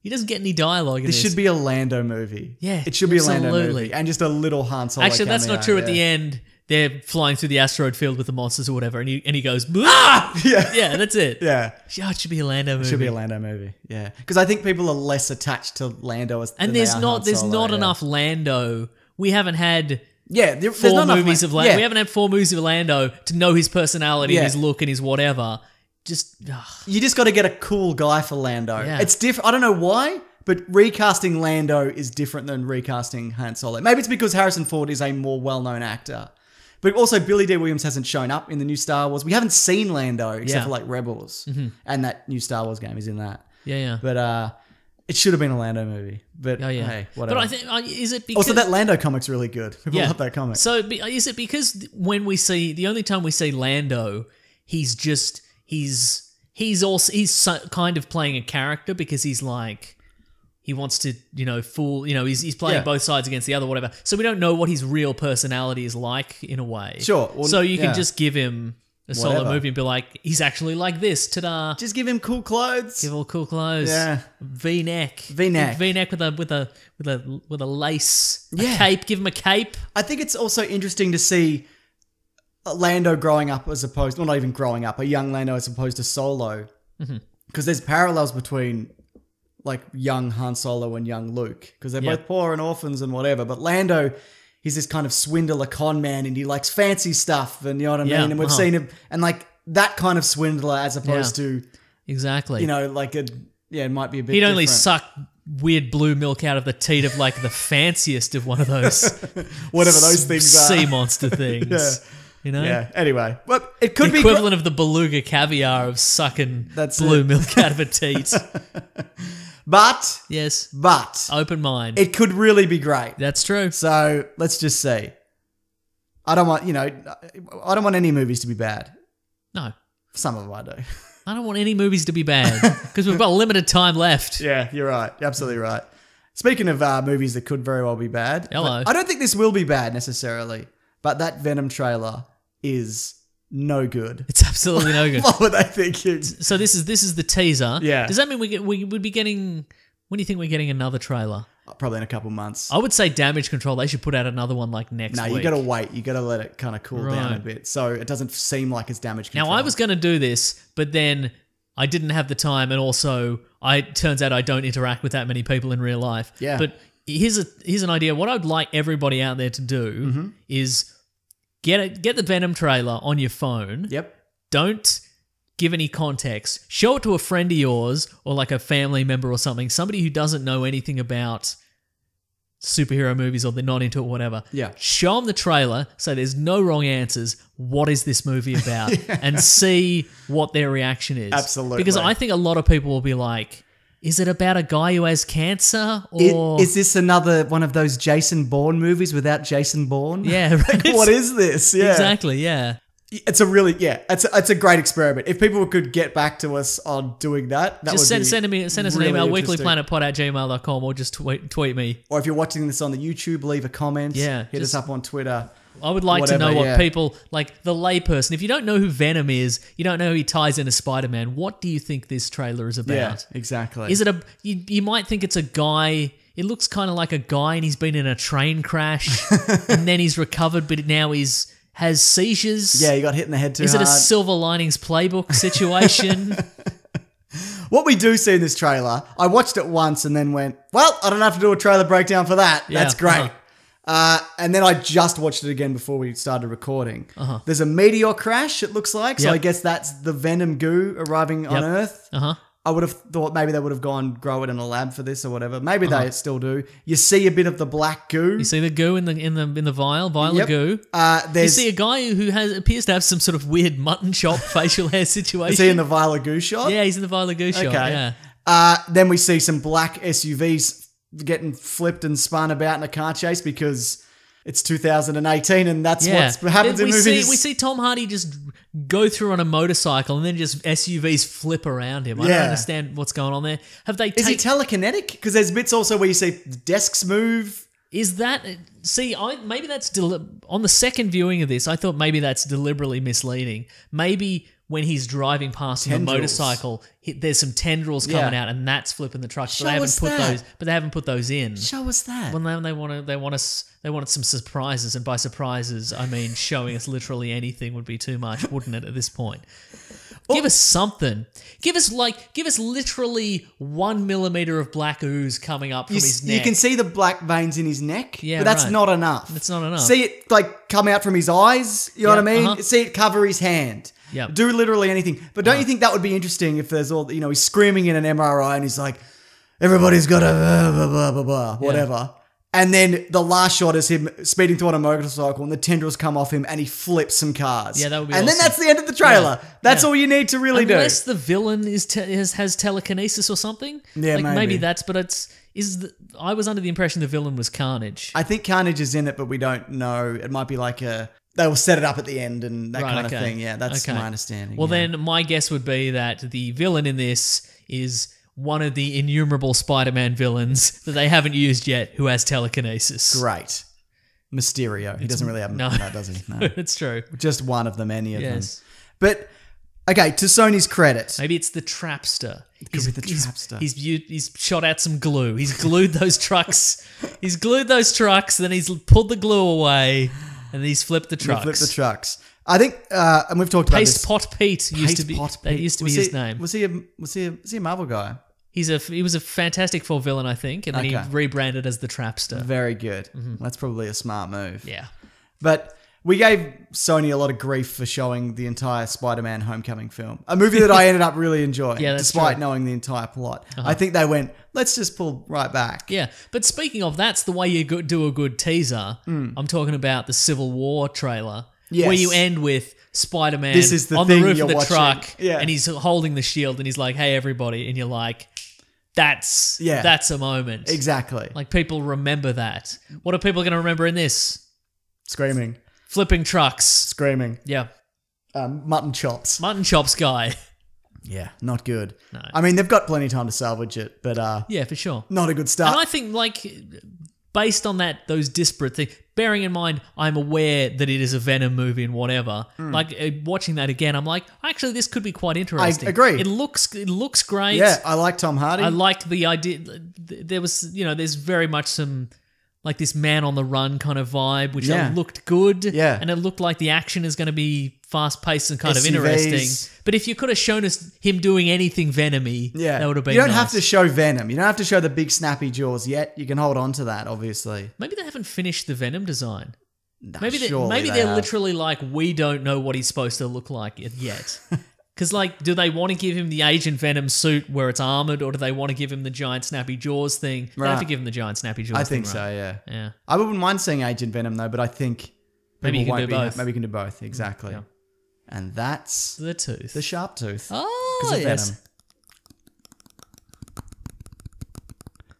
He doesn't get any dialogue in this. This should be a Lando movie. Yeah, it should be a Lando absolutely. movie, and just a little Han Solo. Actually, that's cameo, not true. At the end, they're flying through the asteroid field with the monsters or whatever, and he goes, ah! Yeah, that's it. Yeah. Oh, it should be a Lando movie. It should be a Lando movie. Yeah, because I think people are less attached to Lando and there's not enough Lando. We haven't had there's four not movies enough of Lando. We haven't had 4 movies of Lando to know his personality and his look and his whatever. You just got to get a cool guy for Lando. Yeah. It's different. I don't know why, but recasting Lando is different than recasting Han Solo. Maybe it's because Harrison Ford is a more well-known actor. But also, Billy D. Williams hasn't shown up in the new Star Wars. We haven't seen Lando except for like Rebels. Mm-hmm. And that new Star Wars game is in that. Yeah. But it should have been a Lando movie. But hey, whatever. But I think, is it because... Also, that Lando comic's really good. People love that comic. So is it because when we see... The only time we see Lando, he's kind of playing a character because he's like... He wants to, fool, he's playing both sides against the other, whatever. So we don't know what his real personality is like in a way. Sure. Well, so you can just give him a solo movie and be like, he's actually like this. Ta-da. Just give him cool clothes. Give all cool clothes. Yeah. V-neck. V-neck. V-neck with a lace. A cape. Give him a cape. I think it's also interesting to see Lando growing up as opposed, well, not even growing up, a young Lando as opposed to Solo. Because there's parallels between like young Han Solo and young Luke, because they're both poor and orphans and whatever. But Lando, he's this kind of swindler con man, and he likes fancy stuff, and you know what I mean? And we've seen him, and like that kind of swindler as opposed to... Exactly. Like it might be a bit He'd only different. suck weird blue milk out of the teat of like the fanciest of one of those... Whatever those things are. Sea monster things. Yeah. Anyway, but it could the be equivalent of the beluga caviar of sucking blue milk out of a teat. But open mind. It could really be great. That's true. So let's just see. I don't want any movies to be bad. No. Some of them I do. I don't want any movies to be bad because we've got limited time left. Yeah, you're right. You're absolutely right. Speaking of movies that could very well be bad. Hello. I don't think this will be bad necessarily, but that Venom trailer is no good. It's absolutely no good. What were they thinking? So this is the teaser. Yeah. Does that mean we would be getting... When do you think we're getting another trailer? Probably in a couple months. I would say Damage Control. They should put out another one like next week. No, you got to wait. You got to let it kind of cool down a bit, so it doesn't seem like it's Damage Control. Now I was going to do this, but then I didn't have the time, and also turns out I don't interact with that many people in real life. Yeah. But here's an idea. What I'd like everybody out there to do is get the Venom trailer on your phone. Yep. Don't give any context. Show it to a friend of yours or like a family member or something, somebody who doesn't know anything about superhero movies or they're not into it, whatever. Yeah. Show them the trailer, so there's no wrong answers. What is this movie about? And see what their reaction is. Absolutely. Because I think a lot of people will be like, is it about a guy who has cancer? Or is this another one of those Jason Bourne movies without Jason Bourne? Yeah, right. What is this? Yeah. Exactly, yeah. It's a really, it's a great experiment. If people could get back to us on doing that, just would send us an email, interesting. weeklyplanetpod@gmail.com, or just tweet me. Or if you're watching this on the YouTube, leave a comment. Yeah, hit us up on Twitter. I would like to know what people, like the layperson, if you don't know who Venom is, you don't know who he ties into Spider-Man, what do you think this trailer is about? Yeah, exactly. Is it you might think it's a guy, it looks kind of like a guy and he's been in a train crash and then he's recovered, but now has seizures. Yeah, he got hit in the head too hard. Is it a Silver Linings Playbook situation? What we do see in this trailer, I watched it once and then went, well, I don't have to do a trailer breakdown for that. Yeah, That's great. And then I just watched it again before we started recording. There's a meteor crash, it looks like. So I guess that's the Venom goo arriving on Earth. I would have thought maybe they would have gone grow it in a lab for this or whatever. Maybe they still do. You see a bit of the black goo. You see the goo in the vial of goo. You see a guy who appears to have some sort of weird mutton chop facial hair situation. Is he in the vial of goo shot? Yeah, he's in the vial of goo shot. Yeah. Then we see some black SUVs getting flipped and spun about in a car chase because it's 2018 and that's what happens in movies. We see Tom Hardy just go through on a motorcycle and then just SUVs flip around him. I don't understand what's going on there. Is he telekinetic? Because there's bits also where you see desks move. Is that... See, maybe that's... on the second viewing of this, I thought maybe that's deliberately misleading. Maybe when he's driving past on a motorcycle, there's some tendrils coming out and that's flipping the trucks. But they haven't put those in. Show us that. Well, they wanted some surprises, and by surprises, I mean showing us literally anything would be too much, wouldn't it, at this point? Give us something. Give us literally 1 millimeter of black ooze coming up from his neck. You can see the black veins in his neck, but that's right. not enough. It's not enough. See it like come out from his eyes, you know what I mean? See it cover his hand. Yep. Do literally anything. But don't you think that would be interesting if there's all, he's screaming in an MRI and he's like, everybody's got a blah, blah, blah, blah, whatever. And then the last shot is him speeding through on a motorcycle and the tendrils come off him and he flips some cars. Yeah, that would be And awesome. then that's the end of the trailer. That's all you need to really do. Unless the villain has telekinesis or something. Yeah, maybe that's... But I was under the impression the villain was Carnage. I think Carnage is in it, but we don't know. It might be like they will set it up at the end and that kind of thing. Yeah, that's my understanding. Well, then my guess would be that the villain in this is one of the innumerable Spider-Man villains that they haven't used yet who has telekinesis. Great. Mysterio. He doesn't really have that, does he? No. It's true. Just one of them, any of them. Yes. But, okay, to Sony's credit. Maybe it's the Trapster. Trapster. He's shot out some glue. He's glued those trucks. Then he's pulled the glue away and he's flipped the trucks. I think, and we've talked about this. Paste Pot Pete used to be his name. Was he a Marvel guy? He was a Fantastic Four villain, I think, and then he rebranded as the Trapster. Very good. That's probably a smart move. Yeah. But we gave Sony a lot of grief for showing the entire Spider-Man Homecoming film. A movie that I ended up really enjoying, despite knowing the entire plot. I think they went, let's just pull right back. Yeah, but speaking of, that's the way you do a good teaser. I'm talking about the Civil War trailer. Yes. Where you end with Spider-Man on the thing roof of the watching. truck Yeah. and he's holding the shield and he's like, hey, everybody. And you're like, that's a moment. Exactly. Like, people remember that. What are people going to remember in this? Screaming. Flipping trucks. Screaming. Yeah. Mutton chops. Mutton chops guy. Yeah, not good. No. I mean, they've got plenty of time to salvage it, but yeah, for sure. not a good start. And I think, based on those disparate things, bearing in mind I'm aware that it is a Venom movie and whatever, watching that again, I'm like, actually, this could be quite interesting. I agree. It looks great. Yeah, I like Tom Hardy. I like the idea. There was, there's very much some like this Man on the Run kind of vibe, which looked good. Yeah. And it looked like the action is going to be fast-paced and kind of SUVs. interesting. But if you could have shown us him doing anything Venom-y, that would have been You don't nice. have to show Venom. You don't have to show the big snappy jaws yet. You can hold on to that, obviously. Maybe they haven't finished the Venom design. Nah, Maybe they're literally like, we don't know what he's supposed to look like yet. Because, do they want to give him the Agent Venom suit where it's armored, or do they want to give him the giant snappy jaws thing? They have to give him the giant snappy jaws thing. I think so, yeah. Yeah. I wouldn't mind seeing Agent Venom, though, but I think maybe you can do both. Maybe you can do both, exactly. Yeah. And that's The tooth. the sharp tooth. Oh, 'Cause of yes.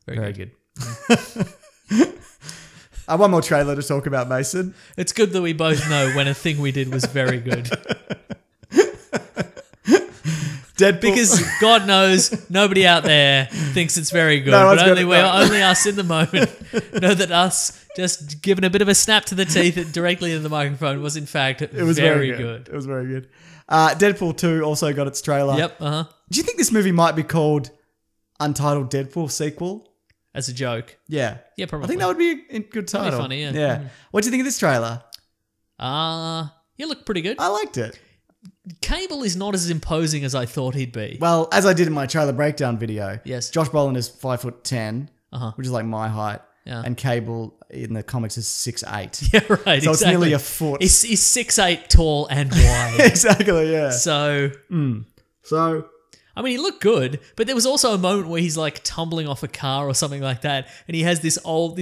Venom. Very good. One more trailer to talk about, Mason. It's good that we both know when a thing we did was very good. Deadpool. Because God knows nobody out there thinks it's very good. No, but only us in the moment know that us just giving a bit of a snap to the teeth directly into the microphone was in fact very good. It was very good. Deadpool 2 also got its trailer. Yep, Do you think this movie might be called Untitled Deadpool sequel? As a joke. Yeah. Yeah, probably. I think that would be a good title. That'd be funny, yeah. Yeah. What do you think of this trailer? You look pretty good. I liked it. Cable is not as imposing as I thought he'd be. Well, as I did in my trailer breakdown video, Yes. Josh Brolin is 5'10", which is like my height, Yeah. and Cable in the comics is 6'8". Yeah, right. So it's nearly a foot. He's 6'8", tall and wide. Exactly, yeah. So, So I mean, he looked good, but there was also a moment where he's like tumbling off a car or something like that, and he has this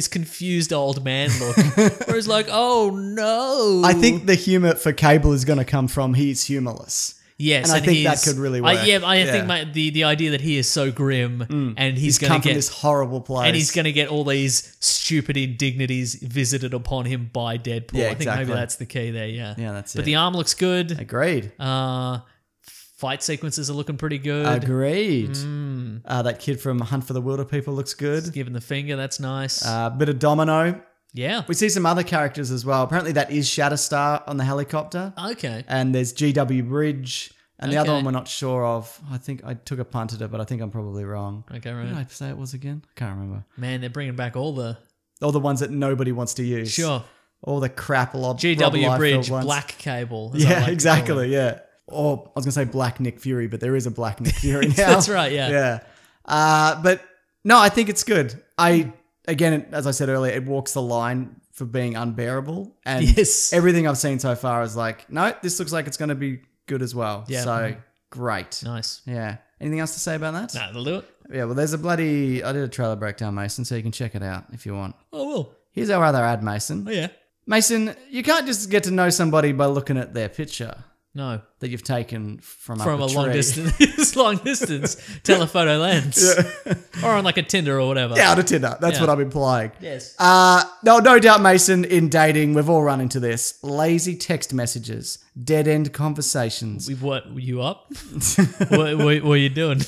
confused old man look, where he's like, "Oh no!" I think the humor for Cable is going to come from he's humorless. Yes, and I think that he's- could really work. I think the idea that he is so grim and he's going come to from get this horrible place, and he's going to get all these stupid indignities visited upon him by Deadpool. Yeah, I think maybe exactly. that's the key there. Yeah, Yeah, that's But it. the arm looks good. Agreed. Fight sequences are looking pretty good. Agreed. That kid from Hunt for the Wilder People looks good. Giving the finger, that's nice. Bit of domino. Yeah. We see some other characters as well. Apparently that is Shatterstar on the helicopter. Okay. And there's GW Bridge. And the other Okay. one we're not sure of. I think I took a punt at it, but I think I'm probably wrong. Okay, What did I right. say it was again? I can't remember. Man, they're bringing back all the All the ones that nobody wants to use. sure All the crap Rob GW Liefeld Bridge, ones. Black Cable. as I Yeah, like to call exactly. it. Yeah. Or I was going to say Black Nick Fury, but there is a Black Nick Fury now. That's right. Yeah. Yeah. But no, I think it's good. Again, as I said earlier, it walks the line for being unbearable. And Yes. everything I've seen so far is like, no, this looks like it's going to be good as well. Yeah. So great. Nice. Yeah. Anything else to say about that? Nah, they'll do it. Yeah, well, there's I did a trailer breakdown, Mason, so you can check it out if you want. Oh, well. Here's our other ad, Mason. Oh, yeah. Mason, you can't just get to know somebody by looking at their picture No. that you've taken from From up a a long tree. distance, long distance telephoto lens. Or on like a Tinder or whatever. Yeah, on a Tinder. That's Yeah. what I'm implying. Yes. No doubt, Mason, in dating, we've all run into this. Lazy text messages, dead-end conversations, What, were you up? what were you doing?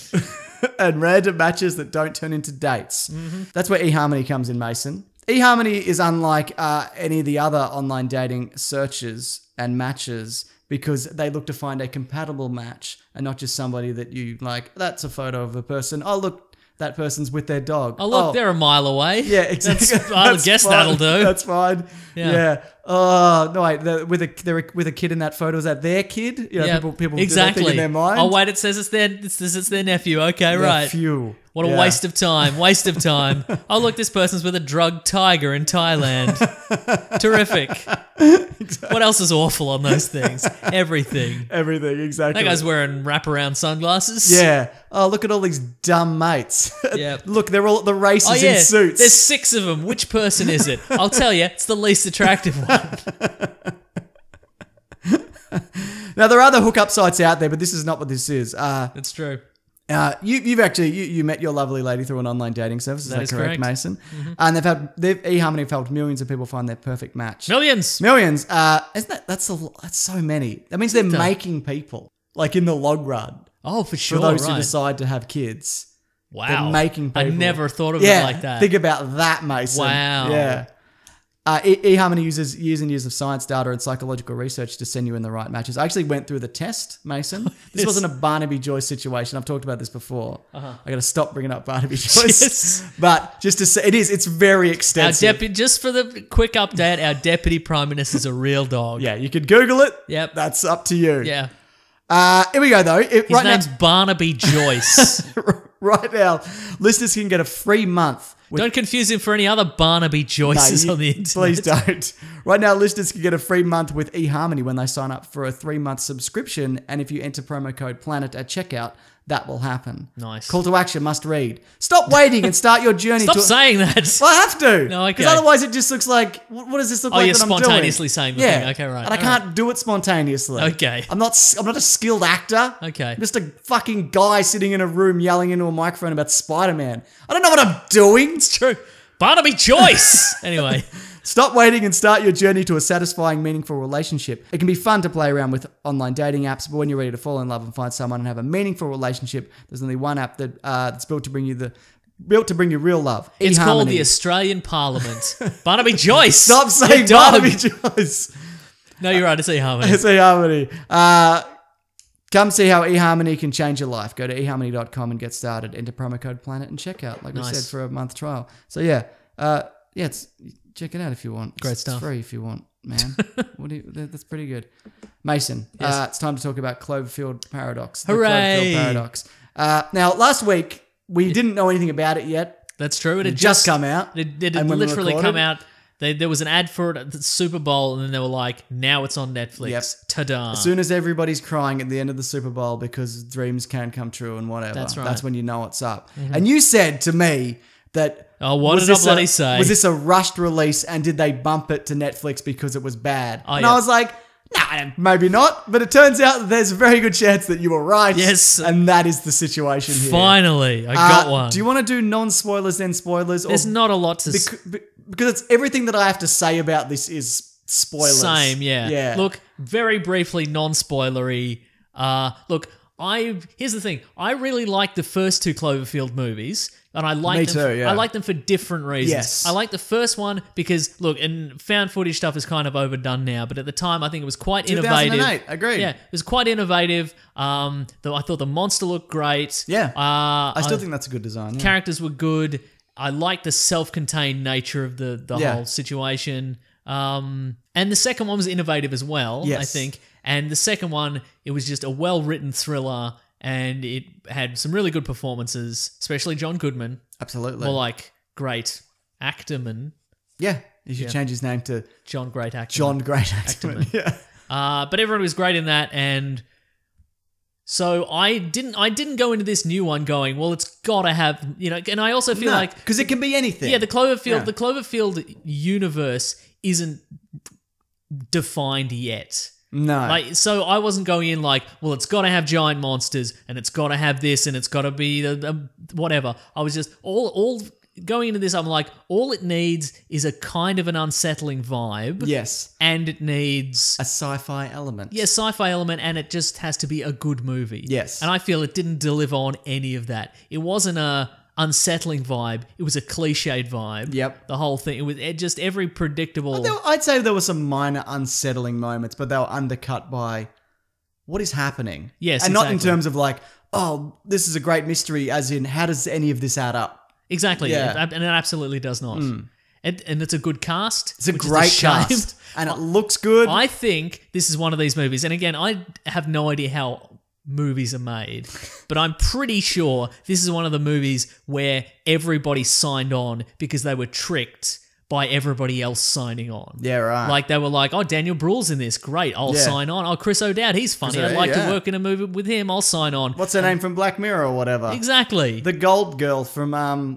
and random matches that don't turn into dates. Mm-hmm. That's where eHarmony comes in, Mason. eHarmony is unlike any of the other online dating searches and matches because they look to find a compatible match and not just somebody that you like, that's a photo of a person. Oh, look, that person's with their dog. Oh, look, they're a mile away. Yeah, exactly. I guess that'll do. That's fine. Yeah. Yeah. Oh no! Wait, they're with a kid in that photo. Is that their kid? You know, Yeah, people exactly. do that thing in their mind. Oh, wait, it says it's their nephew. Okay, Their right. Few. What a Yeah. waste of time. Waste of time. Oh, look, this person's with a drugged tiger in Thailand. Terrific. What else is awful on those things? Everything. Everything exactly. That guy's wearing wraparound sunglasses. Yeah. Oh, look at all these dumb mates. Yeah. Look, they're all the races Oh, yeah. in suits. There's 6 of them. Which person is it? I'll tell you, it's the least attractive one. Now there are other hookup sites out there, but this is not what this is. That's true. You've actually you met your lovely lady through an online dating service. Is that is correct, correct. Mason? And eHarmony have helped millions of people find their perfect match. Millions. Millions. Isn't that's so many? That means they're making people like in the long run. Oh, for sure. For those who right. decide to have kids. Wow. They're making people. I never thought of Yeah, it like that. think about that, Mason. Wow. Yeah. eHarmony uses years and years of science data and psychological research to send you in the right matches. I actually went through the test, Mason. This Yes. wasn't a Barnaby Joyce situation. I've talked about this before. I got to stop bringing up Barnaby Joyce. Yes. But just to say, it's very Our extensive. just for the quick update, our deputy prime minister's a real dog. Yeah, you could Google it. Yep. That's up to you. Yeah. Here we go, though. His name's Barnaby Joyce. Right now, listeners can get a free month. Don't confuse him for any other Barnaby Joyces on the internet. Please don't. Right now, listeners can get a free month with eHarmony when they sign up for a 3-month subscription. And if you enter promo code PLANET at checkout, that will happen. Nice. Call to action must read. Stop waiting and start your journey. Stop saying that. Well, I have to. No, okay. Because otherwise it just looks like, what does this look Oh, like you're that I'm doing? spontaneously saying the yeah. thing. Okay, right. And I can't do it spontaneously. Okay. I'm not a skilled actor. Okay. I'm just a fucking guy sitting in a room yelling into a microphone about Spider-Man. I don't know what I'm doing. It's true. Barnaby Joyce. Anyway. Stop waiting and start your journey to a satisfying, meaningful relationship. It can be fun to play around with online dating apps, but when you're ready to fall in love and find someone and have a meaningful relationship, there's only one app that's built to bring you real love. It's eHarmony. called the Australian Parliament. Barnaby Joyce. Stop saying Your dog. Barnaby Joyce. No, you're right. It's eHarmony. It's eHarmony. Come see how eHarmony can change your life. Go to eHarmony.com and get started. Enter promo code PLANET and check out, like we Nice. said, for a month trial. So check it out if you want. Great It's stuff. free if you want, man. That's pretty good. Mason, Yes. it's time to talk about Cloverfield Paradox. The Hooray. Cloverfield Paradox. Now, last week, we didn't know anything about it yet. That's true. It It had just come out. It did and when we literally recorded- come out. There was an ad for it at the Super Bowl, and then they were like, now it's on Netflix. Yep. Ta-da. As soon as everybody's crying at the end of the Super Bowl because dreams can come true and whatever, That's right. that's when you know what's up. And you said to me that... Oh, what was did I this bloody say? Was this a rushed release and did they bump it to Netflix because it was bad? Oh, And yeah. I was like, Maybe not, but it turns out that there's a very good chance that you were right. Yes. And that is the situation here. Finally, I got one. Do you want to do non-spoilers then spoilers? There's not a lot to because it's everything that I have to say about this is spoilers. Same, yeah. Look, very briefly, non-spoilery. Here's the thing. I really like the first two Cloverfield movies, and I like them. Too, yeah. I like them for different reasons. Yes. I like the first one because, look, and found footage stuff is kind of overdone now, but at the time I think it was quite innovative. 2008, agreed. Yeah, it was quite innovative. Though I thought the monster looked great. Yeah. I still think that's a good design. Yeah. Characters were good. I like the self-contained nature of the whole situation. And the second one was innovative as well, Yes. I think. And the second one, it was just a well-written thriller, and it had some really good performances, especially John Goodman. Absolutely. More like Great Actorman. Yeah. You should change his name to John Great Actorman. John Great Actorman. Yeah. But everyone was great in that, and so I didn't go into this new one going, well, it's got to have, and I also feel like because it can be anything. yeah, the Cloverfield universe isn't defined yet. No. So I wasn't going in like, well, it's got to have giant monsters, and it's got to have this, and it's got to be the whatever. I was just all going into this. I'm like, all it needs is a kind of an unsettling vibe. Yes. And it needs A sci-fi element. yeah, sci-fi element, and it just has to be a good movie. Yes. And I feel it didn't deliver on any of that. It wasn't a unsettling vibe. It was a cliched vibe. Yep. The whole thing. It was just every predictable. I'd say there were some minor unsettling moments, but they were undercut by what is happening. Yes, and not in exactly. terms of like, oh, this is a great mystery, as in, how does any of this add up? Exactly. Yeah. And it absolutely does not. And it's a good cast. It's a which is great shame. cast, and it looks good. I think this is one of these movies, and again, I have no idea how movies are made, but I'm pretty sure this is one of the movies where everybody signed on because they were tricked by everybody else signing on. Yeah, right. Like they were like, oh, Daniel Bruhl's in this. Great, I'll Yeah. sign on. Oh, Chris O'Dowd, he's funny. Chris I'd like O'Dowd, to yeah. work in a movie with him. I'll sign on. What's her name from Black Mirror or whatever? Exactly. The Gold Girl from,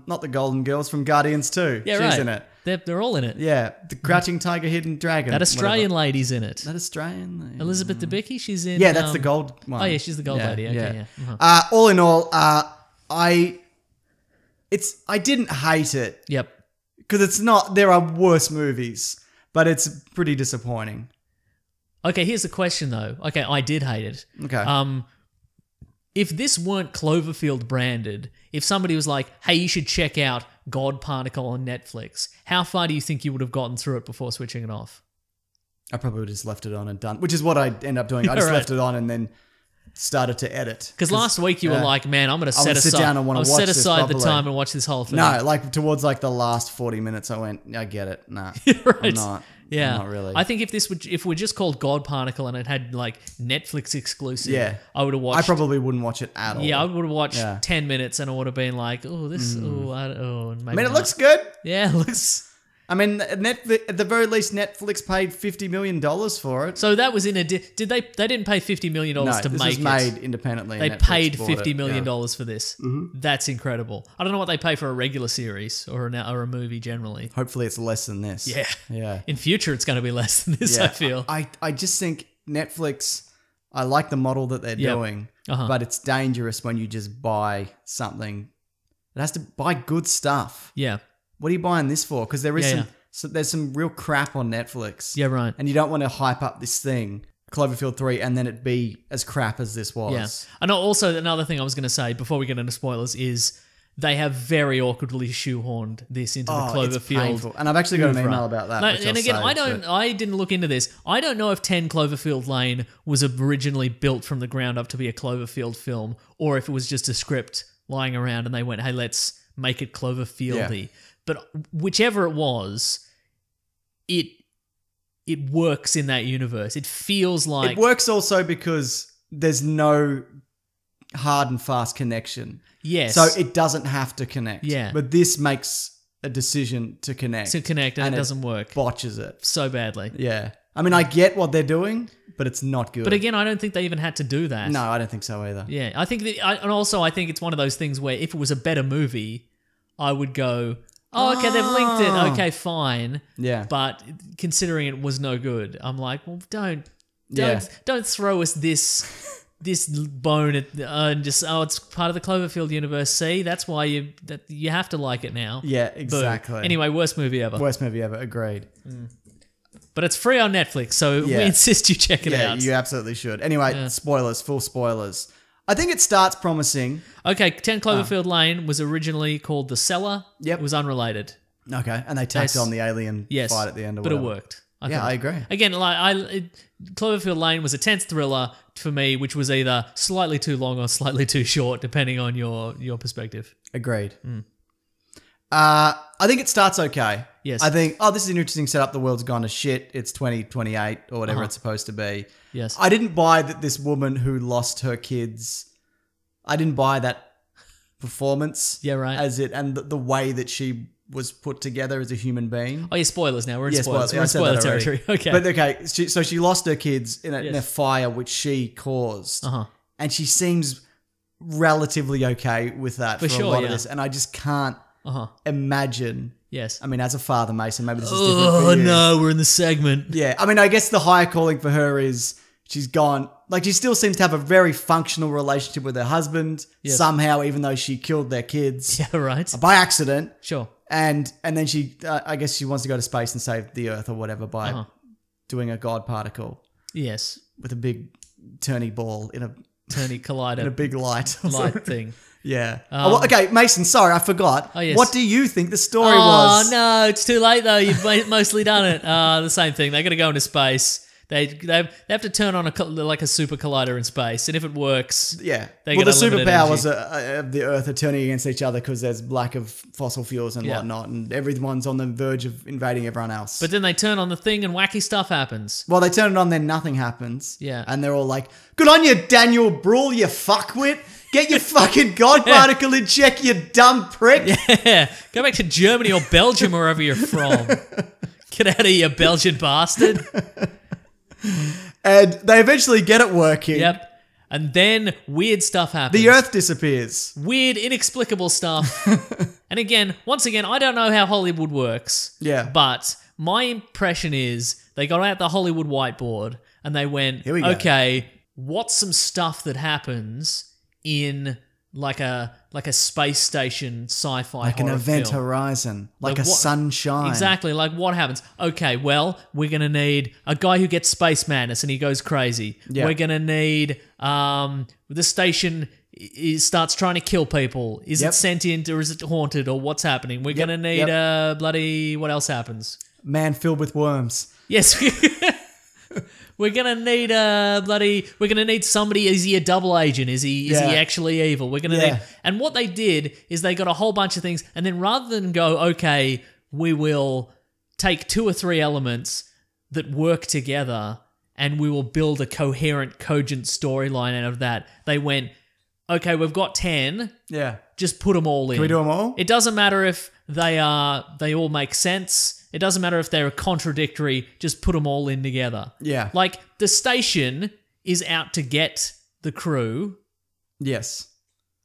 not the Golden Girls, from Guardians 2. Yeah, She's right. in it. They're all in it. Yeah, the Crouching Tiger, Hidden Dragon. That Australian whatever. lady's in it. That Australian? Elizabeth Debicki, she's in. Yeah, that's the gold one. Oh yeah, she's the gold lady. Okay, yeah. All in all, I didn't hate it Yep. because it's not. There are worse movies, but it's pretty disappointing. Okay, here's the question though. Okay, I did hate it. Okay. If this weren't Cloverfield branded, if somebody was like, hey, you should check out God Particle on Netflix, how far do you think you would have gotten through it before switching it off? I probably would have just left it on and done, which is what I end up doing. I just Right. left it on and then started to edit. Because last week you were like, man, I'm going to I wanna set sit down and wanna I'll watch set this aside the properly. time and watch this whole thing. No, like towards like the last 40 minutes, I went, I get it. Nah, Right. I'm not. Yeah, I'm not really. I think if we're just called God Particle and it had like Netflix exclusive, Yeah. I would have watched. I probably wouldn't watch it at all. Yeah, I would have watched Yeah. 10 minutes and I would have been like, oh, this, maybe I mean, it not. looks good. Yeah, it looks. I mean, Netflix, at the very least, Netflix paid $50 million for it. So that was in a. Did they? They didn't pay $50 million No, to this make was it. made independently. They and Netflix paid bought $50 it. million Yeah. for this. That's incredible. I don't know what they pay for a regular series or a movie generally. Hopefully, it's less than this. Yeah. Yeah. In future, it's going to be less than this, I feel. I just think Netflix, I like the model that they're Yep. doing, Uh-huh. but it's dangerous when you just buy something. It has to buy good stuff. Yeah. What are you buying this for? Because there is Yeah, there's some real crap on Netflix. Yeah, right. And you don't want to hype up this thing, Cloverfield 3, and then it be as crap as this was. Yeah. I know also another thing I was going to say before we get into spoilers is they have very awkwardly shoehorned this into the It's Cloverfield. painful. And I've actually got an oeuvre. email about that. No, which and I'll again, save, but- I didn't look into this. I don't know if 10 Cloverfield Lane was originally built from the ground up to be a Cloverfield film, or if it was just a script lying around and they went, hey, let's make it Cloverfieldy. Yeah. But whichever it was, it works in that universe. It feels like It works also because there's no hard and fast connection. yes, So it doesn't have to connect. Yeah. But this makes a decision to connect. to connect and it doesn't work Botches it. so badly. Yeah. I mean, I get what they're doing, but it's not good. But again, I don't think they even had to do that. No, I don't think so either. Yeah, I think that, and also I think it's one of those things where if it was a better movie, I would go, oh, okay, they've linked it. Okay, fine. Yeah. But considering it was no good, I'm like, well, don't Don't throw us this bone and just it's part of the Cloverfield universe. See, that's why you have to like it now. Yeah, Boo. exactly. Anyway, worst movie ever. Worst movie ever. Agreed. But it's free on Netflix, so we insist you check it out. Yeah, you absolutely should. Anyway, spoilers, full spoilers. I think it starts promising. Okay, 10 Cloverfield Lane was originally called The Cellar. Yep. It was unrelated. Okay, and they tacked on the alien fight at the end. Or but whatever. It worked. I agree. Again, Cloverfield Lane was a tense thriller for me, which was either slightly too long or slightly too short, depending on your perspective. Agreed. I think it starts okay. Yes. I think, this is an interesting setup. The world's gone to shit. It's 2028 or whatever it's supposed to be. Yes. I didn't buy that this woman who lost her kids, I didn't buy that performance. Yeah, right. As it, and the way that she was put together as a human being. Oh, yeah, spoilers now. We're in spoilers. We're I in said spoiler that already. territory. Okay. But okay, so she lost her kids in a fire which she caused. And she seems relatively okay with that for a lot of this. And I just can't imagine. Yes. I mean, as a father, Mason, maybe this is different for you. Oh, no, we're in the segment. Yeah. I mean, I guess the higher calling for her is she's gone. Like, she still seems to have a very functional relationship with her husband somehow, even though she killed their kids. Yeah, right. By accident. Sure. And then she, I guess she wants to go to space and save the Earth or whatever by doing a God particle. Yes. With a big turny ball in a collider. In a big light thing. Yeah. Okay, Mason, sorry, I forgot. Oh, yes. What do you think the story was? Oh, no, it's too late, though. You've mostly done it. The same thing. They got to go into space. They have to turn on a super collider in space, and if it works, the superpowers of the Earth are turning against each other because there's lack of fossil fuels and whatnot, and everyone's on the verge of invading everyone else. But then they turn on the thing, and wacky stuff happens. Well, they turn it on, then nothing happens. Yeah, and they're all like, "Good on you, Daniel Bruhl, you fuckwit! Get your fucking God particle in check, you dumb prick!" Yeah, go back to Germany or Belgium, wherever you're from. Get out of here, Belgian bastard. And they eventually get it working. Yep. And then weird stuff happens. The Earth disappears. Weird, inexplicable stuff. And once again, I don't know how Hollywood works. Yeah. But my impression is they got out the Hollywood whiteboard and they went, Here we go. Okay, what's some stuff that happens in like a space station sci-fi like horror an event film? horizon, like a sunshine. Exactly, like what happens? Okay, well, we're going to need a guy who gets space madness and he goes crazy. Yeah. We're going to need the station starts trying to kill people. Is it sentient or is it haunted or what's happening? We're going to need what else happens? Man filled with worms. Yes. We're gonna need we're gonna need somebody. Is he a double agent? Is he actually evil? We're gonna need. And what they did is they got a whole bunch of things, and then rather than go, okay, we will take 2 or 3 elements that work together, and we will build a coherent, cogent storyline out of that. They went, okay, we've got 10. Yeah. Just put them all in. Can we do them all? It doesn't matter if they all make sense. It doesn't matter if they're contradictory. Just put them all in together. Yeah. Like, the station is out to get the crew. Yes.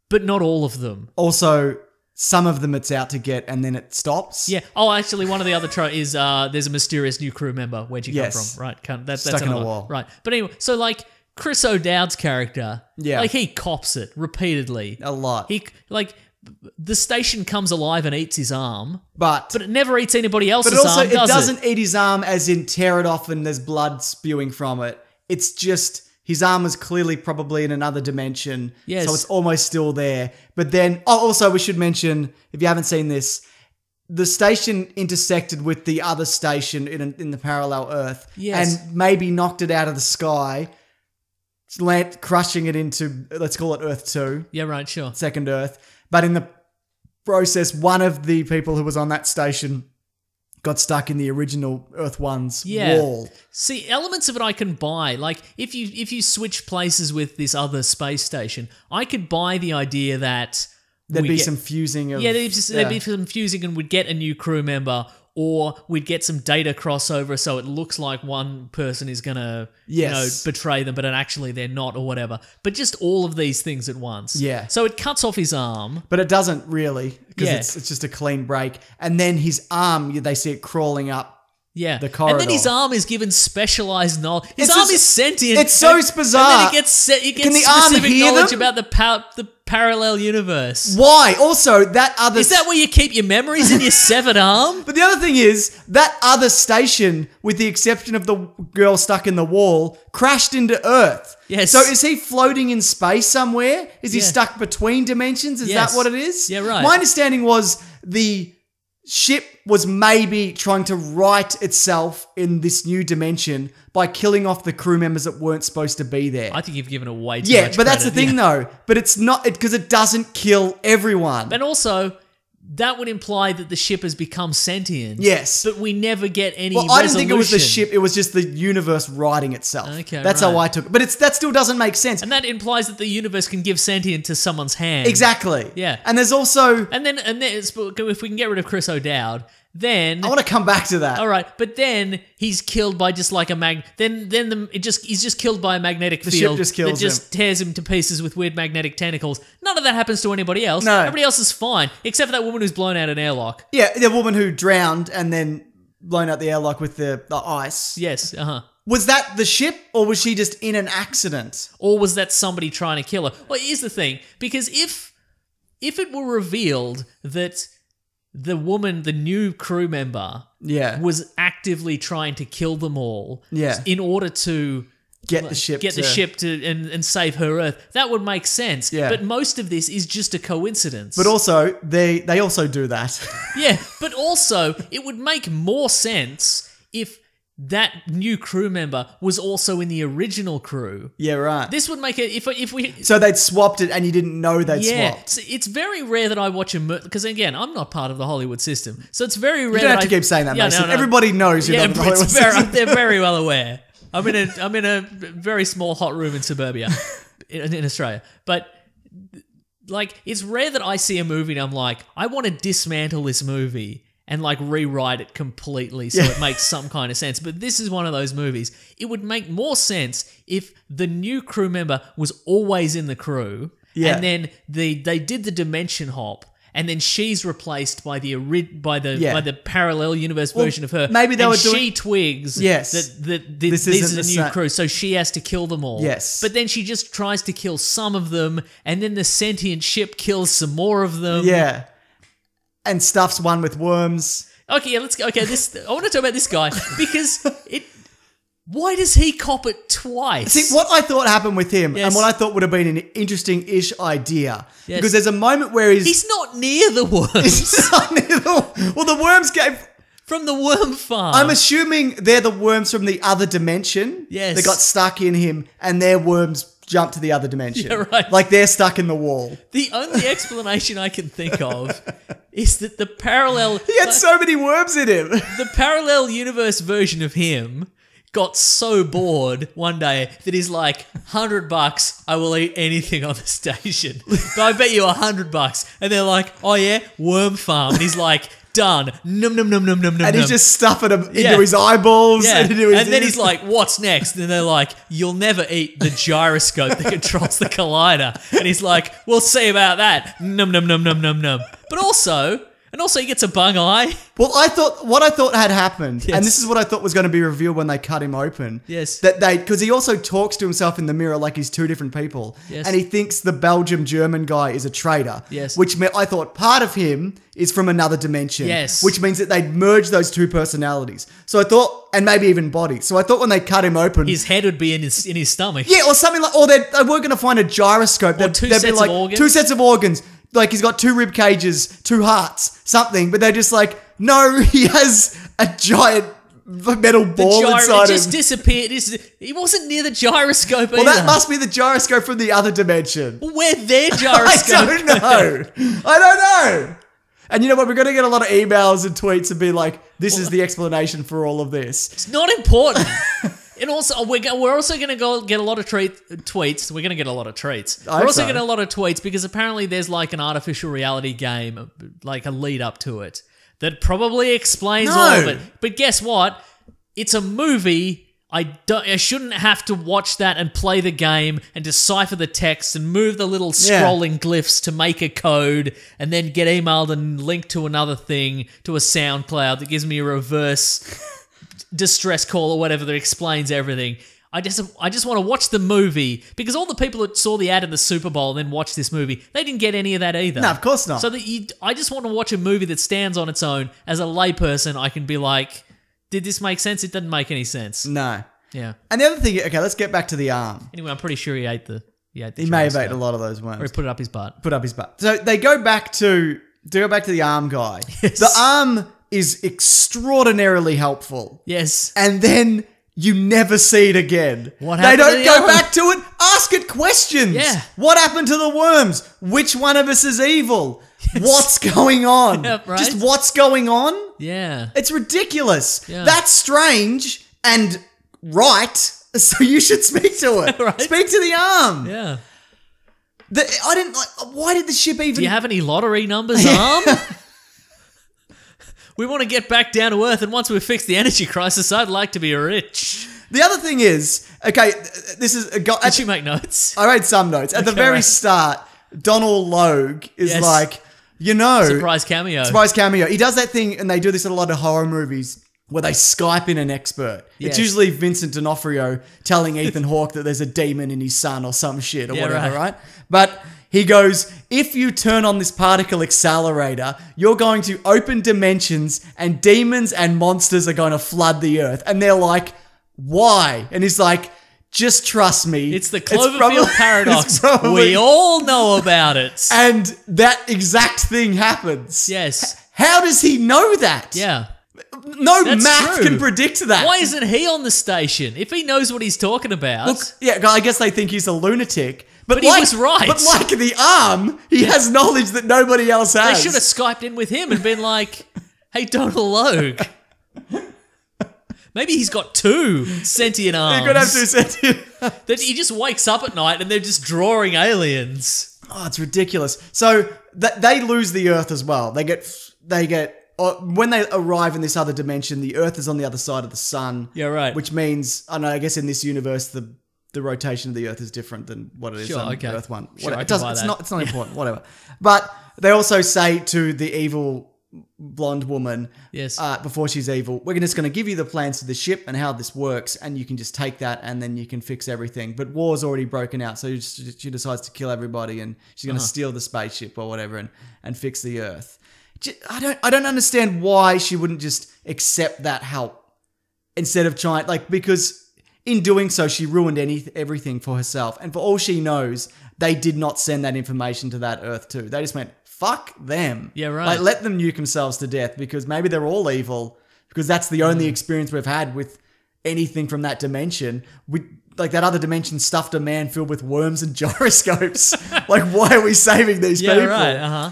But not all of them. Also, some of them it's out to get and then it stops. Yeah. Oh, actually, one of the other is there's a mysterious new crew member. Where'd you come from? Right. That's stuck in another, a wall. But anyway, so like Chris O'Dowd's character, like he cops it repeatedly. A lot. The station comes alive and eats his arm, but it never eats anybody else's arm. But also, it doesn't eat his arm as in tear it off and there's blood spewing from it. It's just his arm is clearly probably in another dimension, yes. So it's almost still there. But then, also we should mention, if you haven't seen this, the station intersected with the other station in the parallel Earth, and maybe knocked it out of the sky. Crushing it into, let's call it Earth 2. Yeah, right, sure. Second Earth. But in the process, one of the people who was on that station got stuck in the original Earth 1's wall. See, elements of it I can buy. Like, if you switch places with this other space station, I could buy the idea that there'd be some fusing of... Yeah, there'd be some fusing and we'd get a new crew member, or we'd get some data crossover so it looks like one person is going to betray them, but actually they're not or whatever. But just all of these things at once. Yeah. So it cuts off his arm. But it doesn't really, because it's just a clean break. And then his arm, they see it crawling up Yeah. The corridor. And then his arm is given specialized knowledge. His arm is sentient. It's so bizarre. And then it gets Can the arm specific hear knowledge them? about the parallel universe. Why? Also, that other... Is that where you keep your memories in your severed arm? But the other thing is, that other station, with the exception of the girl stuck in the wall, crashed into Earth. Yes. So is he floating in space somewhere? Is he Yeah. stuck between dimensions? Is Yes. that what it is? Yeah, right. My understanding was the ship was maybe trying to right itself in this new dimension by killing off the crew members that weren't supposed to be there. I think you've given it way too Yeah, much but that's the credit. thing though. But it's not, because it doesn't kill everyone. And also, that would imply that the ship has become sentient. Yes. But we never get any Well, I didn't think it was the resolution. ship. It was just the universe righting itself. Okay, that's right. how I took it. But that still doesn't make sense. And that implies that the universe can give sentient to someone's hand. Exactly. Yeah. And there's also... And then if we can get rid of Chris O'Dowd, then I want to come back to that. all right, but then he's killed by just like a he's just killed by a magnetic The ship field just kills that just tears him to pieces with weird magnetic tentacles. None of that happens to anybody else. No. Everybody else is fine, except for that woman who's blown out an airlock. Yeah, the woman who drowned and then blown out the airlock with the ice. Yes, Was that the ship, or was she just in an accident? Or was that somebody trying to kill her? Well, here's the thing, because if it were revealed that the woman, the new crew member, Yeah. was actively trying to kill them all, Yeah. in order to Get the ship to and save her Earth, that would make sense. Yeah. But most of this is just a coincidence. But also, they also do that. yeah, but also it would make more sense if that new crew member was also in the original crew. Yeah, right. This would make it if we. So they'd swapped it and you didn't know they'd swapped. So it's very rare that I watch a because again, I'm not part of the Hollywood system, so it's very rare. You don't have to keep saying that, Mason. Everybody knows you're Yeah, not in the but Hollywood system. they're very well aware. I'm in a very small hot room in suburbia in Australia, but like it's rare that I see a movie and I'm like, I want to dismantle this movie and like rewrite it completely so it makes some kind of sense. But this is one of those movies. It would make more sense if the new crew member was always in the crew, and then they did the dimension hop, and then she's replaced by the parallel universe version of her. Maybe they and were doing... she twigs that this is isn't a the new crew, so she has to kill them all. Yes. But then she just tries to kill some of them, and then the sentient ship kills some more of them. Yeah. And stuffs one with worms. Okay, let's go. Okay, I want to talk about this guy because why does he cop it twice? See, what I thought happened with him, Yes. and what I thought would have been an interesting-ish idea, Yes. because there's a moment where He's not near the worms well, the worms gave... from the worm farm. I'm assuming they're the worms from the other dimension. Yes. That got stuck in him, and their worms jumped to the other dimension. Yeah, right. Like they're stuck in the wall. The only explanation I can think of is that the parallel... He had so many worms in him. The parallel universe version of him got so bored one day that he's like, $100, I will eat anything on the station. But I bet you $100. And they're like, oh yeah, worm farm. And he's like, done. Num num num num num num. And he's num. just stuffing them into Yeah. his eyeballs. Yeah. And, into his And then ears. he's like, what's next? And they're like, you'll never eat the gyroscope that controls the collider. And he's like, we'll see about that. Num num num num num num. But also he gets a bung eye. Well, what I thought had happened, Yes. and this is what I thought was going to be revealed when they cut him open. Yes. Because he also talks to himself in the mirror like he's two different people. Yes. And he thinks the Belgium-German guy is a traitor. Yes. Which meant I thought part of him is from another dimension. Yes. Which means that they'd merge those two personalities. So I thought, and maybe even bodies. So I thought when they cut him open... His head would be in his stomach. Yeah, or something like... Or they weren't going to find a gyroscope. Or two sets of organs. Two sets of organs. Like he's got two rib cages, two hearts, something. But they're just like, no, he has a giant metal ball inside it just him. disappeared. He wasn't near the gyroscope Well, either. that must be the gyroscope from the other dimension. Where their I gyroscope? don't know. I don't know. And you know what? We're going to get a lot of emails and tweets and be like, this is the explanation for all of this. It's not important. And also, we're also going to go get a lot of tweets. We're going to get a lot of treats. I We're also hope so. getting a lot of tweets because apparently there's like an artificial reality game, like a lead up to it, that probably explains all of it. But guess what? It's a movie. I shouldn't have to watch that and play the game and decipher the text and move the little scrolling glyphs to make a code and then get emailed and linked to another thing, to a SoundCloud that gives me a reverse distress call or whatever that explains everything. I just want to watch the movie because all the people that saw the ad in the Super Bowl and then watched this movie, they didn't get any of that either. No, of course not. So I just want to watch a movie that stands on its own. As a layperson, I can be like, did this make sense? It doesn't make any sense. No. Yeah. And the other thing, okay, let's get back to the arm. Anyway, I'm pretty sure he ate the He may have ate a lot of those worms. Or he put it up his butt. Put up his butt. So they go back to the arm guy. Yes. The arm is extraordinarily helpful. Yes. And then you never see it again. What They happened to don't the go arm? back to it. Ask it questions. Yeah. What happened to the worms? Which one of us is evil? What's going on? Yeah, right. Just what's going on? Yeah. It's ridiculous. Yeah. That's strange and right. So you should speak to it. Right. Speak to the arm. Yeah. I didn't like. Why did the ship even? Do you have any lottery numbers, arm? We want to get back down to Earth, and once we've fixed the energy crisis, I'd like to be rich. The other thing is, okay, this is a guy. Did you make notes? I made some notes at the Okay, very right. start. Donald Logue is Yes. like, you know, Surprise cameo. surprise cameo. He does that thing, and they do this in a lot of horror movies where they Skype in an expert. Yes. It's usually Vincent D'Onofrio telling Ethan Hawke that there's a demon in his son or some shit or Yeah, whatever, right. right? But he goes, if you turn on this particle accelerator, you're going to open dimensions and demons and monsters are going to flood the earth. And they're like, why? And he's like, just trust me. It's the Cloverfield Paradox. We all know about it. And that exact thing happens. Yes. How does he know that? Yeah. No That's math true. can predict that. Why isn't he on the station? If he knows what he's talking about. Look, yeah, I guess they think he's a lunatic. But he was right. But like the arm, he has knowledge that nobody else they has. should have Skyped in with him and been like, hey, Donald Logue. Maybe he's got two sentient arms. He could have two sentient. That he just wakes up at night and they're just drawing aliens. Oh, it's ridiculous. So they lose the Earth as well. They get when they arrive in this other dimension, the Earth is on the other side of the sun. Yeah, right. Which means, I know, I guess in this universe, the rotation of the Earth is different than what it is Sure, on okay. Earth 1. Sure, I It can doesn't, buy it's that. not important, whatever. But they also say to the evil blonde woman, Yes. before she's evil, we're just going to give you the plans to the ship and how this works, and you can just take that and then you can fix everything. But war's already broken out, so she decides to kill everybody and she's going to steal the spaceship or whatever and fix the Earth. I don't understand why she wouldn't just accept that help instead of trying, like, because in doing so, she ruined everything for herself. And for all she knows, they did not send that information to that Earth too. They just went, fuck them. Yeah, right. Like, let them nuke themselves to death because maybe they're all evil because that's the only experience we've had with anything from that dimension. Like, that other dimension stuffed a man filled with worms and gyroscopes. Like, why are we saving these Yeah, people? right. Uh-huh.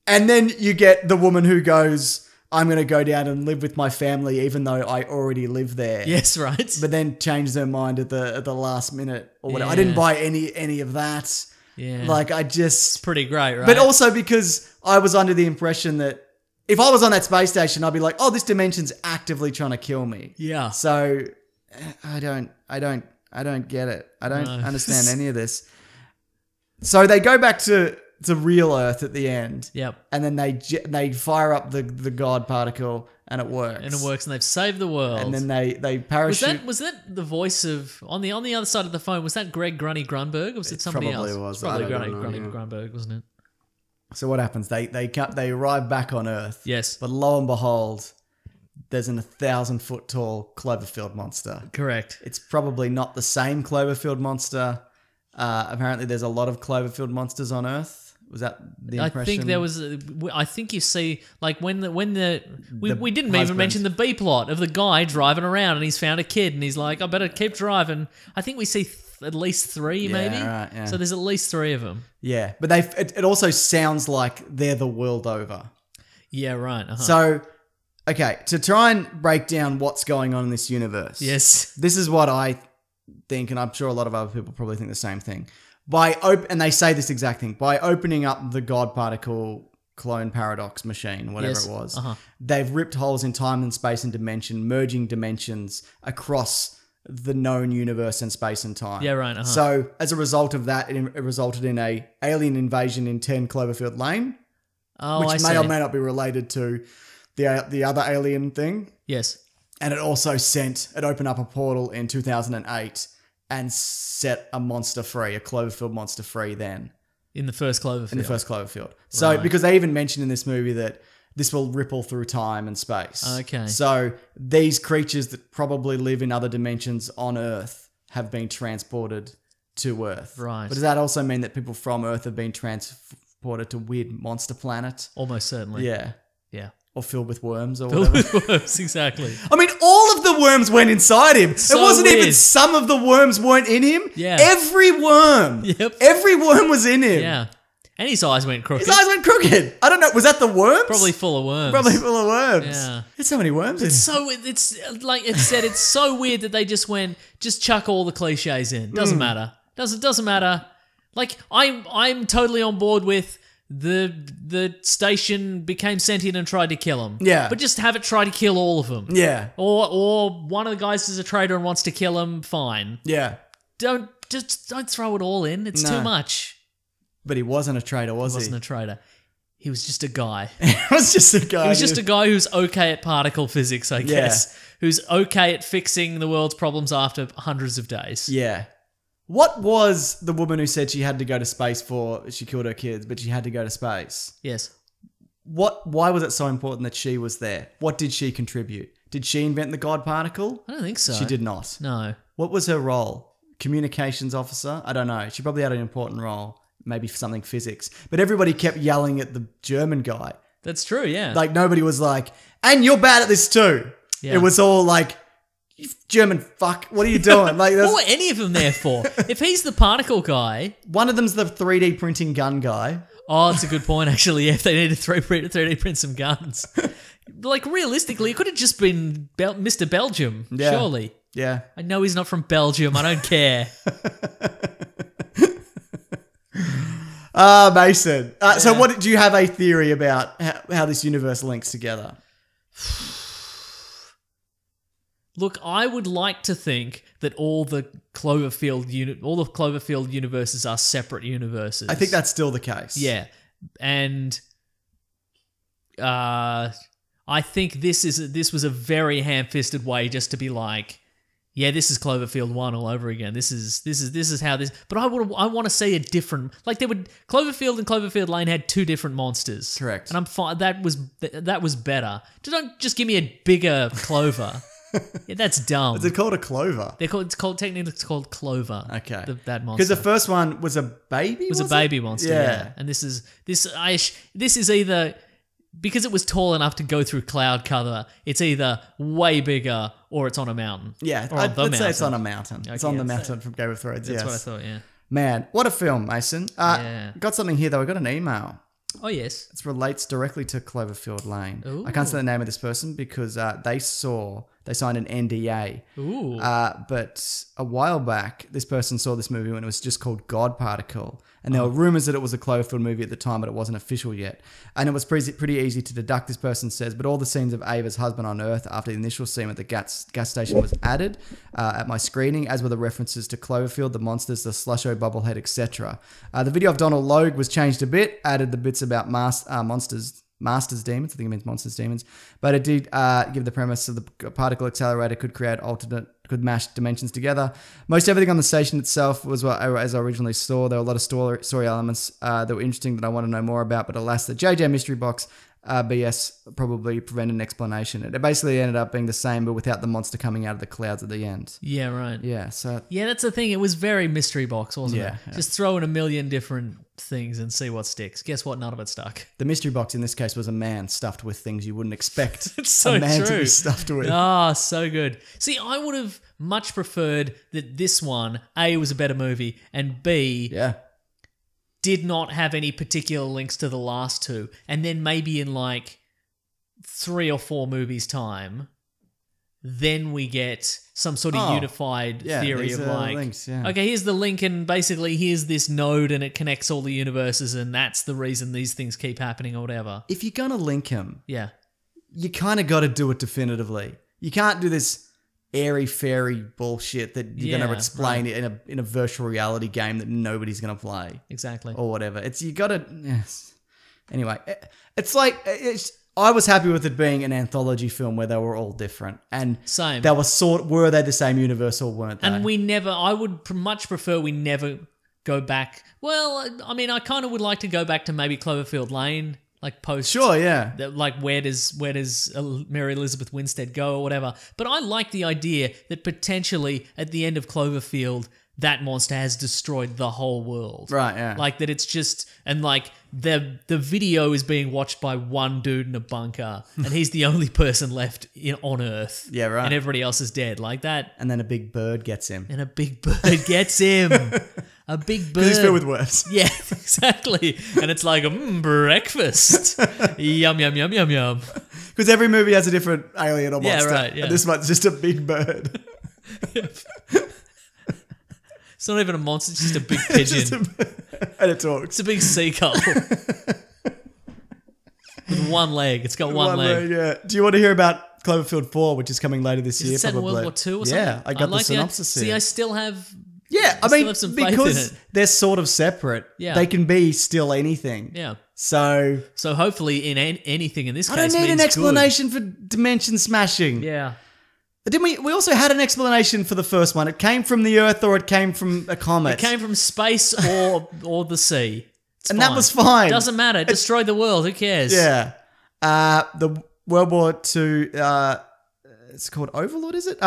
And then you get the woman who goes, I'm going to go down and live with my family even though I already live there. Yes, right. But then changes her mind at the last minute or whatever. I Yeah. didn't buy any of that. Yeah. Like, I just... Pretty great, right? But also because I was under the impression that if I was on that space station, I'd be like, oh, this dimension's actively trying to kill me. Yeah. So I don't get it. I don't understand any of this. So they go back to real Earth at the end. Yep. And then they fire up the God particle and it works. And it works, and they've saved the world. And then they parachute. Was that the voice of on the other side of the phone? Was that Greg Grunny Grunberg, or was it somebody probably else? was. It's probably I don't Grunny know, yeah. Grunberg, wasn't it? So what happens? They arrive back on Earth. Yes. But lo and behold, there's an 1,000-foot tall Cloverfield monster. Correct. It's probably not the same Cloverfield monster. Apparently, there's a lot of Cloverfield monsters on Earth. Was that the impression? I think there was. I think you see, like we didn't even husband. mention the B plot of the guy driving around and he's found a kid and he's like, I better keep driving. I think we see at least three, maybe. right, yeah. So there's at least three of them. Yeah, but it also sounds like they're the world over. Yeah, right. Uh-huh. So, okay, to try and break down what's going on in this universe. yes. This is what I think, and I'm sure a lot of other people probably think the same thing. And they say this exact thing, by opening up the God particle clone paradox machine, whatever Yes. it was, Uh-huh. they've ripped holes in time and space and dimension, merging dimensions across the known universe and space and time. Yeah, right. Uh-huh. So as a result of that, it resulted in a alien invasion in 10 Cloverfield Lane, Oh, I which see. may or may not be related to the other alien thing. Yes. And it also opened up a portal in 2008 and set a monster free, a Cloverfield monster free then. In the first Cloverfield. In the first Cloverfield. So, Right. because they even mentioned in this movie that this will ripple through time and space. Okay. So, these creatures that probably live in other dimensions on Earth have been transported to Earth. Right. But does that also mean that people from Earth have been transported to weird monster planet? Almost certainly. Yeah. Yeah. Or filled with worms or Filled whatever. with worms, exactly. I mean, all of the worms went inside him. So it wasn't even weird. some of the worms weren't in him. Yeah. Every worm. Yep. Every worm was in him. Yeah. And his eyes went crooked. His eyes went crooked. I don't know. Was that the worms? Probably full of worms. Probably full of worms. Yeah. There's so many worms in him. So it's like it said, it's so weird that they just chuck all the cliches in. Doesn't matter. Doesn't matter. Like I'm totally on board with the station became sentient and tried to kill him. Yeah. But just have it try to kill all of them. Yeah. Or one of the guys is a traitor and wants to kill him. Fine. Yeah. Don't throw it all in. It's too much. But he wasn't a traitor, was he? He wasn't a traitor. He was just a guy. He was just a guy. He was just a guy who's okay at particle physics, I guess. Who's okay at fixing the world's problems after hundreds of days. Yeah. What was the woman who said she had to go to space she killed her kids, but she had to go to space? Yes. Why was it so important that she was there? What did she contribute? Did she invent the God particle? I don't think so. She did not. No. What was her role? Communications officer? I don't know. She probably had an important role. Maybe for something physics. But everybody kept yelling at the German guy. That's true, yeah. Like, nobody was like, and you're bad at this too. Yeah. It was all like, you German fuck, what are you doing? Like, what were any of them there for? If he's the particle guy... one of them's the 3D printing gun guy. Oh, that's a good point, actually. Yeah, if they needed to 3D print some guns. Like, realistically, it could have just been Mr. Belgium, Yeah. surely. Yeah. I know he's not from Belgium. I don't care. Mason. So what do you have a theory about how this universe links together? Look, I would like to think that all the Cloverfield universes are separate universes. I think that's still the case. Yeah. And I think this was a very ham-fisted way just to be like, yeah, this is Cloverfield 1 all over again. This is how this. But I want to see a different. Like Cloverfield and Cloverfield Lane had two different monsters. Correct. And I'm fine. That was better. Don't just give me a bigger Clover. Yeah, that's dumb. Is it called a clover? It's called Clover. Okay. That monster. Because the first one was a baby. It was a baby monster. Yeah. And this is either. Because it was tall enough to go through cloud cover, it's either way bigger or it's on a mountain. Yeah, Or on the let's say it's mountain. on a mountain. It's Okay, on the yeah, mountain from Game of Thrones. That's Yes. what I thought, yeah. Man, what a film, Mason. Yeah. Got something here though. I got an email. Oh, yes. It relates directly to Cloverfield Lane. Ooh. I can't say the name of this person because they signed an NDA. Ooh. But a while back, this person saw this movie when it was just called God Particle. And there were rumors that it was a Cloverfield movie at the time, but it wasn't official yet. And it was pretty easy to deduct, this person says, but all the scenes of Ava's husband on Earth after the initial scene at the gas station was added at my screening, as were the references to Cloverfield, the monsters, the Slusho, Bubblehead, etc. The video of Donald Logue was changed a bit, added the bits about Masters Demons, I think it means Monsters Demons, but it did give the premise of the particle accelerator could mash dimensions together. Most everything on the station itself was as I originally saw. There were a lot of story elements that were interesting that I want to know more about, but alas, the JJ Mystery Box BS probably prevented an explanation. It basically ended up being the same, but without the monster coming out of the clouds at the end. Yeah, right. Yeah, so... Yeah, that's the thing. It was very mystery box, wasn't Yeah, it? yeah. Just throw in a million different things and see what sticks. Guess what? None of it stuck. The mystery box in this case was a man stuffed with things you wouldn't expect It's so a man to true. be stuffed with. Ah, so good. See, I would have much preferred that this one, A, was a better movie, and B, Yeah. did not have any particular links to the last two. And then maybe in like 3 or 4 movies' time, then we get some sort of unified theory these of are like, links, yeah. okay, here's the link, and basically here's this node, and it connects all the universes, and that's the reason these things keep happening or whatever. If you're going to link him, Yeah. you kind of got to do it definitively. You can't do this airy-fairy bullshit that you're going to explain in a virtual reality game that nobody's going to play Exactly. or whatever. You got to... Yes. Anyway, it's like... I was happy with it being an anthology film where they were all different. And Same. they were they the same universe or weren't they? And I would much prefer we never go back. Well, I mean, I kind of would like to go back to maybe Cloverfield Lane, like post. Sure, yeah. Like where does Mary Elizabeth Winstead go or whatever. But I like the idea that potentially at the end of Cloverfield, that monster has destroyed the whole world. Right, yeah. Like that it's just, and like the video is being watched by one dude in a bunker and he's the only person left on Earth. Yeah, right. And everybody else is dead. Like that. And then a big bird gets him. And a big bird gets him. A big bird. Because he's filled with worms. Yeah, exactly. And it's like, breakfast. Yum, yum, yum, yum, yum. Because every movie has a different alien or monster. Yeah, right, yeah. And this one's just a big bird. It's not even a monster, it's just a big pigeon. And it talks. It's a big seagull. With one leg. It's got one leg. Yeah. Do you want to hear about Cloverfield 4, which is coming later this Is year? it set in probably. World War II or something? Yeah, I got the synopsis here. See, I still have... Yeah, I still mean, have some faith in because it. they're sort of separate, Yeah. they can be still anything. Yeah. So hopefully in anything in this I case don't need means an explanation for dimension smashing. good. Yeah. Didn't we? We also had an explanation for the first one. It came from the Earth or it came from a comet. It came from space or the sea. It's and fine. that was fine. Doesn't matter. It destroyed the world. Who cares? Yeah. The World War II, it's called Overlord, is it?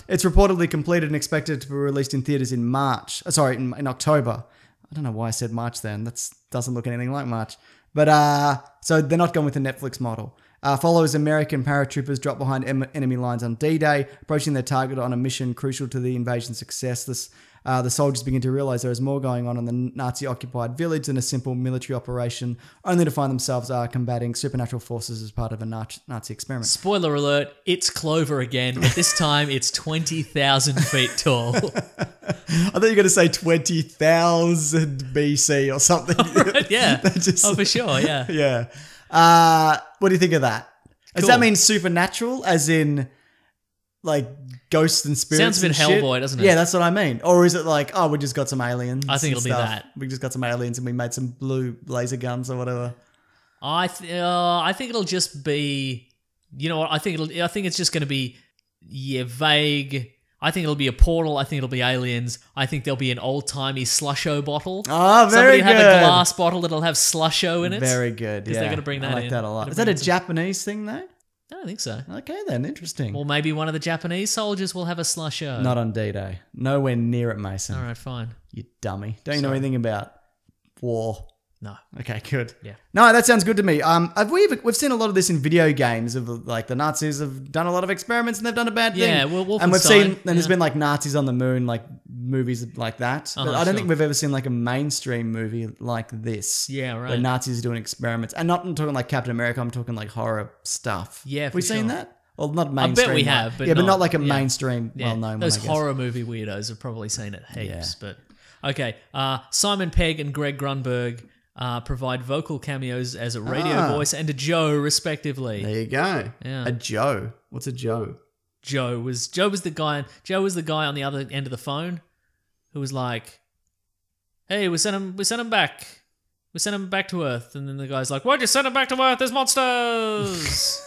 It's reportedly completed and expected to be released in theaters in March. In October. I don't know why I said March then. That doesn't look anything like March. But so they're not going with the Netflix model. Follows American paratroopers drop behind enemy lines on D-Day, approaching their target on a mission crucial to the invasion's success. The soldiers begin to realize there is more going on in the Nazi-occupied village than a simple military operation, only to find themselves combating supernatural forces as part of a Nazi experiment. Spoiler alert, it's Clover again, but this time it's 20,000 feet tall. I thought you were going to say 20,000 BC or something. Right, yeah. Just- Oh, for sure, yeah. Yeah. What do you think of that? Does that mean supernatural, as in like ghosts and spirits? Sounds a bit and shit? Hellboy, doesn't it? Yeah, that's what I mean. Or is it like, we just got some aliens? I think and it'll be stuff. that. We just got some aliens and we made some blue laser guns or whatever. I think it'll just be, you know what? I think it's just going to be, vague. I think it'll be a portal. I think it'll be aliens. I think there'll be an old-timey slusho bottle. Oh, very Somebody good. have a glass bottle that'll have slusho in it. Very good. Because Yeah, they're going to bring that I like in. that a lot. Gonna Is that bring a in some- Japanese thing though? I don't think so. Okay then, interesting. Or maybe one of the Japanese soldiers will have a slusho. Not on D-Day. Nowhere near it, Mason. All right, fine. You dummy. Don't you know anything about war? No. Okay, good. Yeah. No, that sounds good to me. We've seen a lot of this in video games of like the Nazis have done a lot of experiments and they've done a bad thing. Yeah, well, and we've seen Wolfenstein, there's been like Nazis on the moon, like movies like that. But I don't think we've ever seen like a mainstream movie like this. Yeah, right. Where Nazis are doing experiments, and I'm talking like Captain America. I'm talking like horror stuff. Yeah, have we for seen sure. that? Well, not I mainstream. bet we one. have, but yeah, but not- not like a yeah. mainstream, Yeah. well-known one. Those I guess. horror movie weirdos have probably seen it heaps. Yeah. But okay, Simon Pegg and Greg Grunberg provide vocal cameos as a radio voice and a Joe, respectively. There you go. Yeah. A Joe. What's a Joe? Joe was the guy on the other end of the phone who was like, "Hey, we sent him back. We sent him back to Earth." And then the guy's like, "Why'd you send him back to Earth? There's monsters,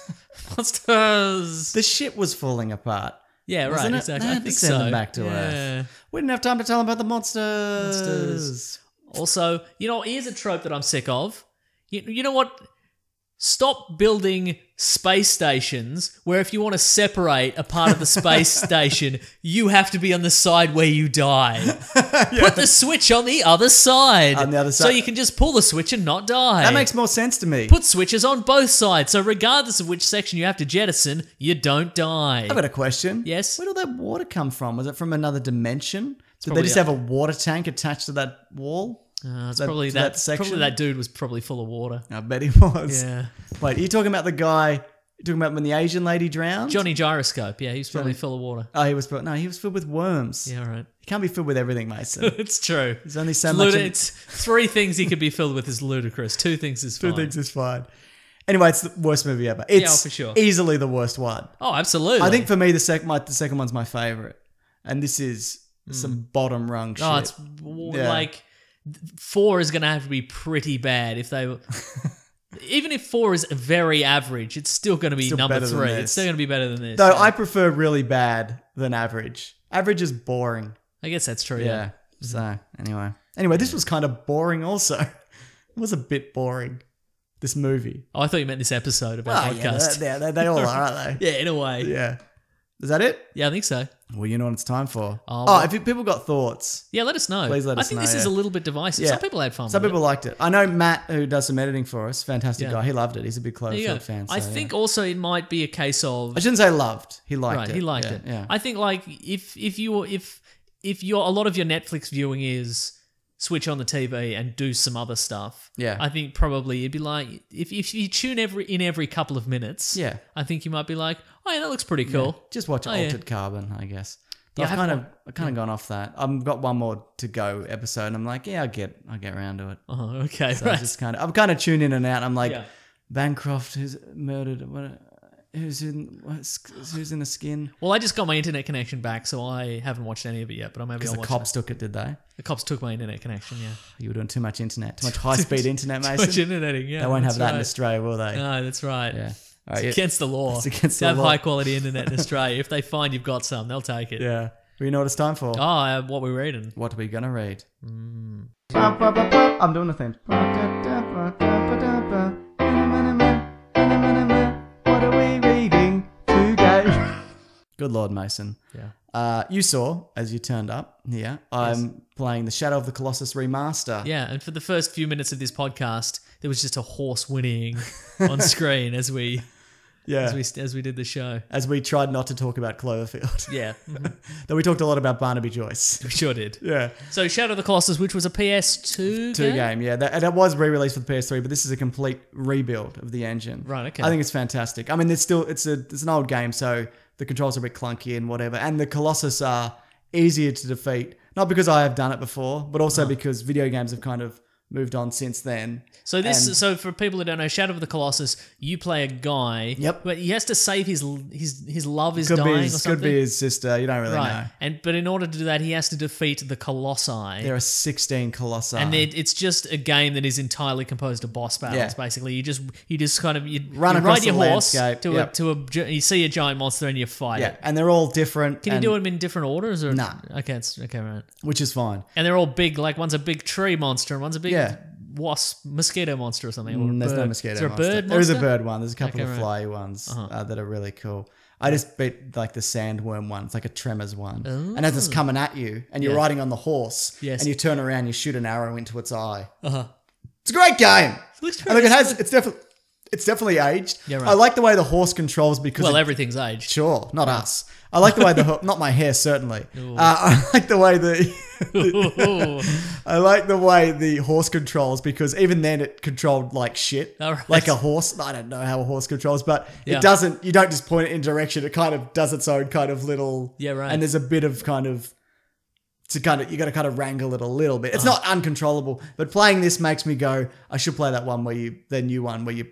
monsters." The shit was falling apart. Yeah, right. Wasn't it? Exactly. They I had to think send so. them back to Earth. We didn't have time to tell them about the monsters. Also, here's a trope that I'm sick of. You know what? Stop building space stations where if you want to separate a part of the space station, you have to be on the side where you die. Put the switch on the other side. On the other So side. you can just pull the switch and not die. That makes more sense to me. Put switches on both sides, so regardless of which section you have to jettison, you don't die. I've got a question. Yes? Where did that water come from? Was it from another dimension? Did they probably just have a water tank attached to that wall? It's That- probably to that section? Probably that dude was probably full of water. I bet he was. Yeah. Wait, are you talking about the guy? You talking about when the Asian lady drowned? Johnny Gyroscope, yeah, he's probably full of water. Oh, he was filled with worms. Yeah, right. You can't be filled with everything, Mason. It's true. There's only so It's much. It's 3 things he could be filled with is ludicrous. 2 things is fine. Two things is fine. Anyway, it's the worst movie ever. It's for sure. easily the worst one. Oh, absolutely. I think for me, the second one's my favorite, and this is some bottom rung shit. Oh, it's like 4 is going to have to be pretty bad if they. Even if 4 is very average, it's still going to be Still number better than 3. this. It's still going to be better than this. Though yeah. I prefer really bad than average. Average is boring. I guess that's true. Yeah. So anyway, this was kind of boring also. It was a bit boring, this movie. Oh, I thought you meant this episode of our podcast. Yeah, they all are, aren't they? Yeah, in a way. Yeah. Is that it? Yeah, I think so. Well, you know what it's time for. well- If people got thoughts. Yeah, let us know. Please let us I think know, this is yeah. a little bit divisive. Yeah. Some people had fun Some with people liked it. I know Matt, who does some editing for us, fantastic Yeah. guy. He loved it. He's a big There you go. Cloverfield fan. So, I think also it might be a case of... I shouldn't say loved. He liked Right, it. he liked Yeah, it. Yeah. I think like if a lot of your Netflix viewing is switch on the TV and do some other stuff. Yeah. I think probably it'd be like if you tune every couple of minutes. Yeah. I think you might be like, oh yeah, that looks pretty cool. Just watch Oh, yeah. Altered Carbon, I guess. But Yeah, I've kind of gone off that. I've got one more to go episode, and I'm like, yeah, I'll get around to it. Oh, okay, So right. I'm kind of tuned in and out. I'm like, Yeah. Bancroft who's murdered. Who's in the skin? Well, I just got my internet connection back, so I haven't watched any of it yet. But maybe Because I'll the watch cops it. took it, did they? The cops took my internet connection. Yeah, You were doing too much internet, too much high-speed internet, too Mason. much interneting. Yeah, They won't have that's that in right. Australia, will they? No, that's right. Yeah. All It's right, against the law. It's against to the have law. high quality internet in Australia. If they find you've got some, they'll take it. Yeah. Well, you know what it's time for? Oh, what we're reading. What are we gonna read? Mm. I'm doing the thing. What are we reading today? Good Lord, Mason. Yeah. You saw, as you turned up here, I'm playing the Shadow of the Colossus remaster. Yeah, and for the first few minutes of this podcast, there was just a horse whinnying on screen as we did the show. As we tried not to talk about Cloverfield. Yeah, Though we talked a lot about Barnaby Joyce. we sure did. Yeah. So Shadow of the Colossus, which was a PS2 Game, yeah. That was re-released for the PS3, but this is a complete rebuild of the engine. Right, okay. I think it's fantastic. I mean, it's an old game, so the controls are a bit clunky and whatever. And the Colossus are easier to defeat, not because I have done it before, but also because video games have kind of moved on since then. So And- so for people who don't know, Shadow of the Colossus, you play a guy. Yep. But he has to save his love is could dying be or something. could be his sister. You don't really know. Right. But in order to do that, he has to defeat the Colossi. There are 16 Colossi. And it's just a game that is entirely composed of boss battles. Yeah. Basically, you just kind of Run you across ride your the horse landscape. to you see a giant monster and you fight yeah, it. and they're all different. Can you do them in different orders or Nah. Okay, okay, right. Which is fine. And they're all big. Like one's a big tree monster and one's a big Yeah. mosquito monster or something. Or a There's no bird. mosquito Is there a monster. bird There is a monster? bird one. There's a couple Okay, of right. fly ones that are really cool. I just beat like the sandworm one. It's like a Tremors one. And as it's coming at you and you're Yeah. riding on the horse Yes. and you turn around, you shoot an arrow into its eye. Uh-huh. It's a great game. Looks I think very it's definitely aged. Yeah, right. I like the way the horse controls because Well, it- everything's aged. sure, not us. I like the way not my hair certainly. I like the way I like the way the horse controls because even then it controlled like shit, All right. like a horse. I don't know how a horse controls, but Yeah. it doesn't. You don't just point it in direction. It kind of does its own kind of little. Yeah, right. And there's a bit of kind of. You got to kind of wrangle it a little bit. It's not uncontrollable, but playing this makes me go, I should play that one the new one where you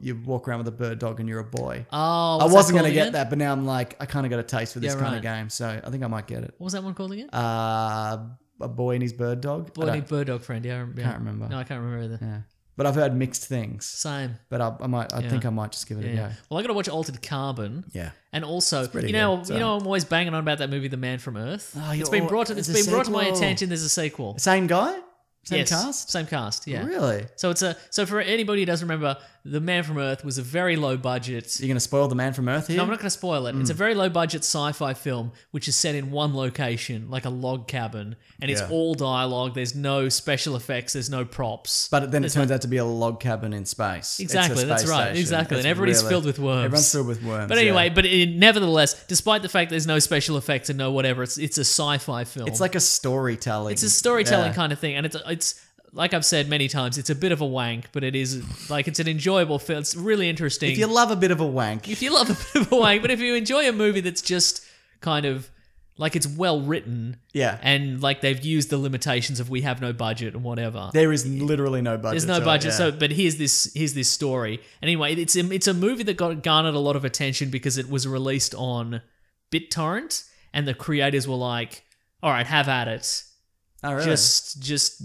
you walk around with a bird dog and you're a boy. Oh, I what's wasn't that going to called get again? that, but now I'm like, I kind of got a taste for this Yeah, kind right. of game, so I think I might get it. What was that one called again? A boy and his bird dog. Boy named Bird Dog Friend. Yeah, Can't remember. No, I can't remember either. Yeah, but I've heard mixed things. Same. But I think I might just give it a Yeah. go. Well, I got to watch Altered Carbon. Yeah. And also, pretty you know, good, so- I'm always banging on about that movie, The Man from Earth. Oh, it's been brought to there's it's a been brought to my sequel. attention. There's a sequel. Same guy, same Yes, cast. same cast. Yeah. Really? So so for anybody who doesn't remember, The Man from Earth was a very low budget. You're going to spoil The Man from Earth here? No, I'm not going to spoil it. It's a very low budget sci-fi film which is set in one location, like a log cabin, and it's Yeah. all dialogue. There's no special effects. There's no props. But then it turns out to be a log cabin in space. It's a Exactly, that's space right. station. Exactly, It's and everybody's really- filled with worms. Everyone's filled with worms. But anyway, yeah. Nevertheless, despite the fact there's no special effects and no whatever, it's a sci-fi film. It's like a storytelling. It's a storytelling Yeah. kind of thing, and it's like I've said many times, it's a bit of a wank, but it is like it's an enjoyable film. It's really interesting. If you love a bit of a wank, If you love a bit of a wank, but if you enjoy a movie that's just kind of like it's well written, Yeah. and like they've used the limitations of we have no budget and whatever. there is literally no budget. There's no to it, budget, yeah. so but here's this story. Anyway, it's a movie that garnered a lot of attention because it was released on BitTorrent, and the creators were like, "All right, have at it, Oh, really? just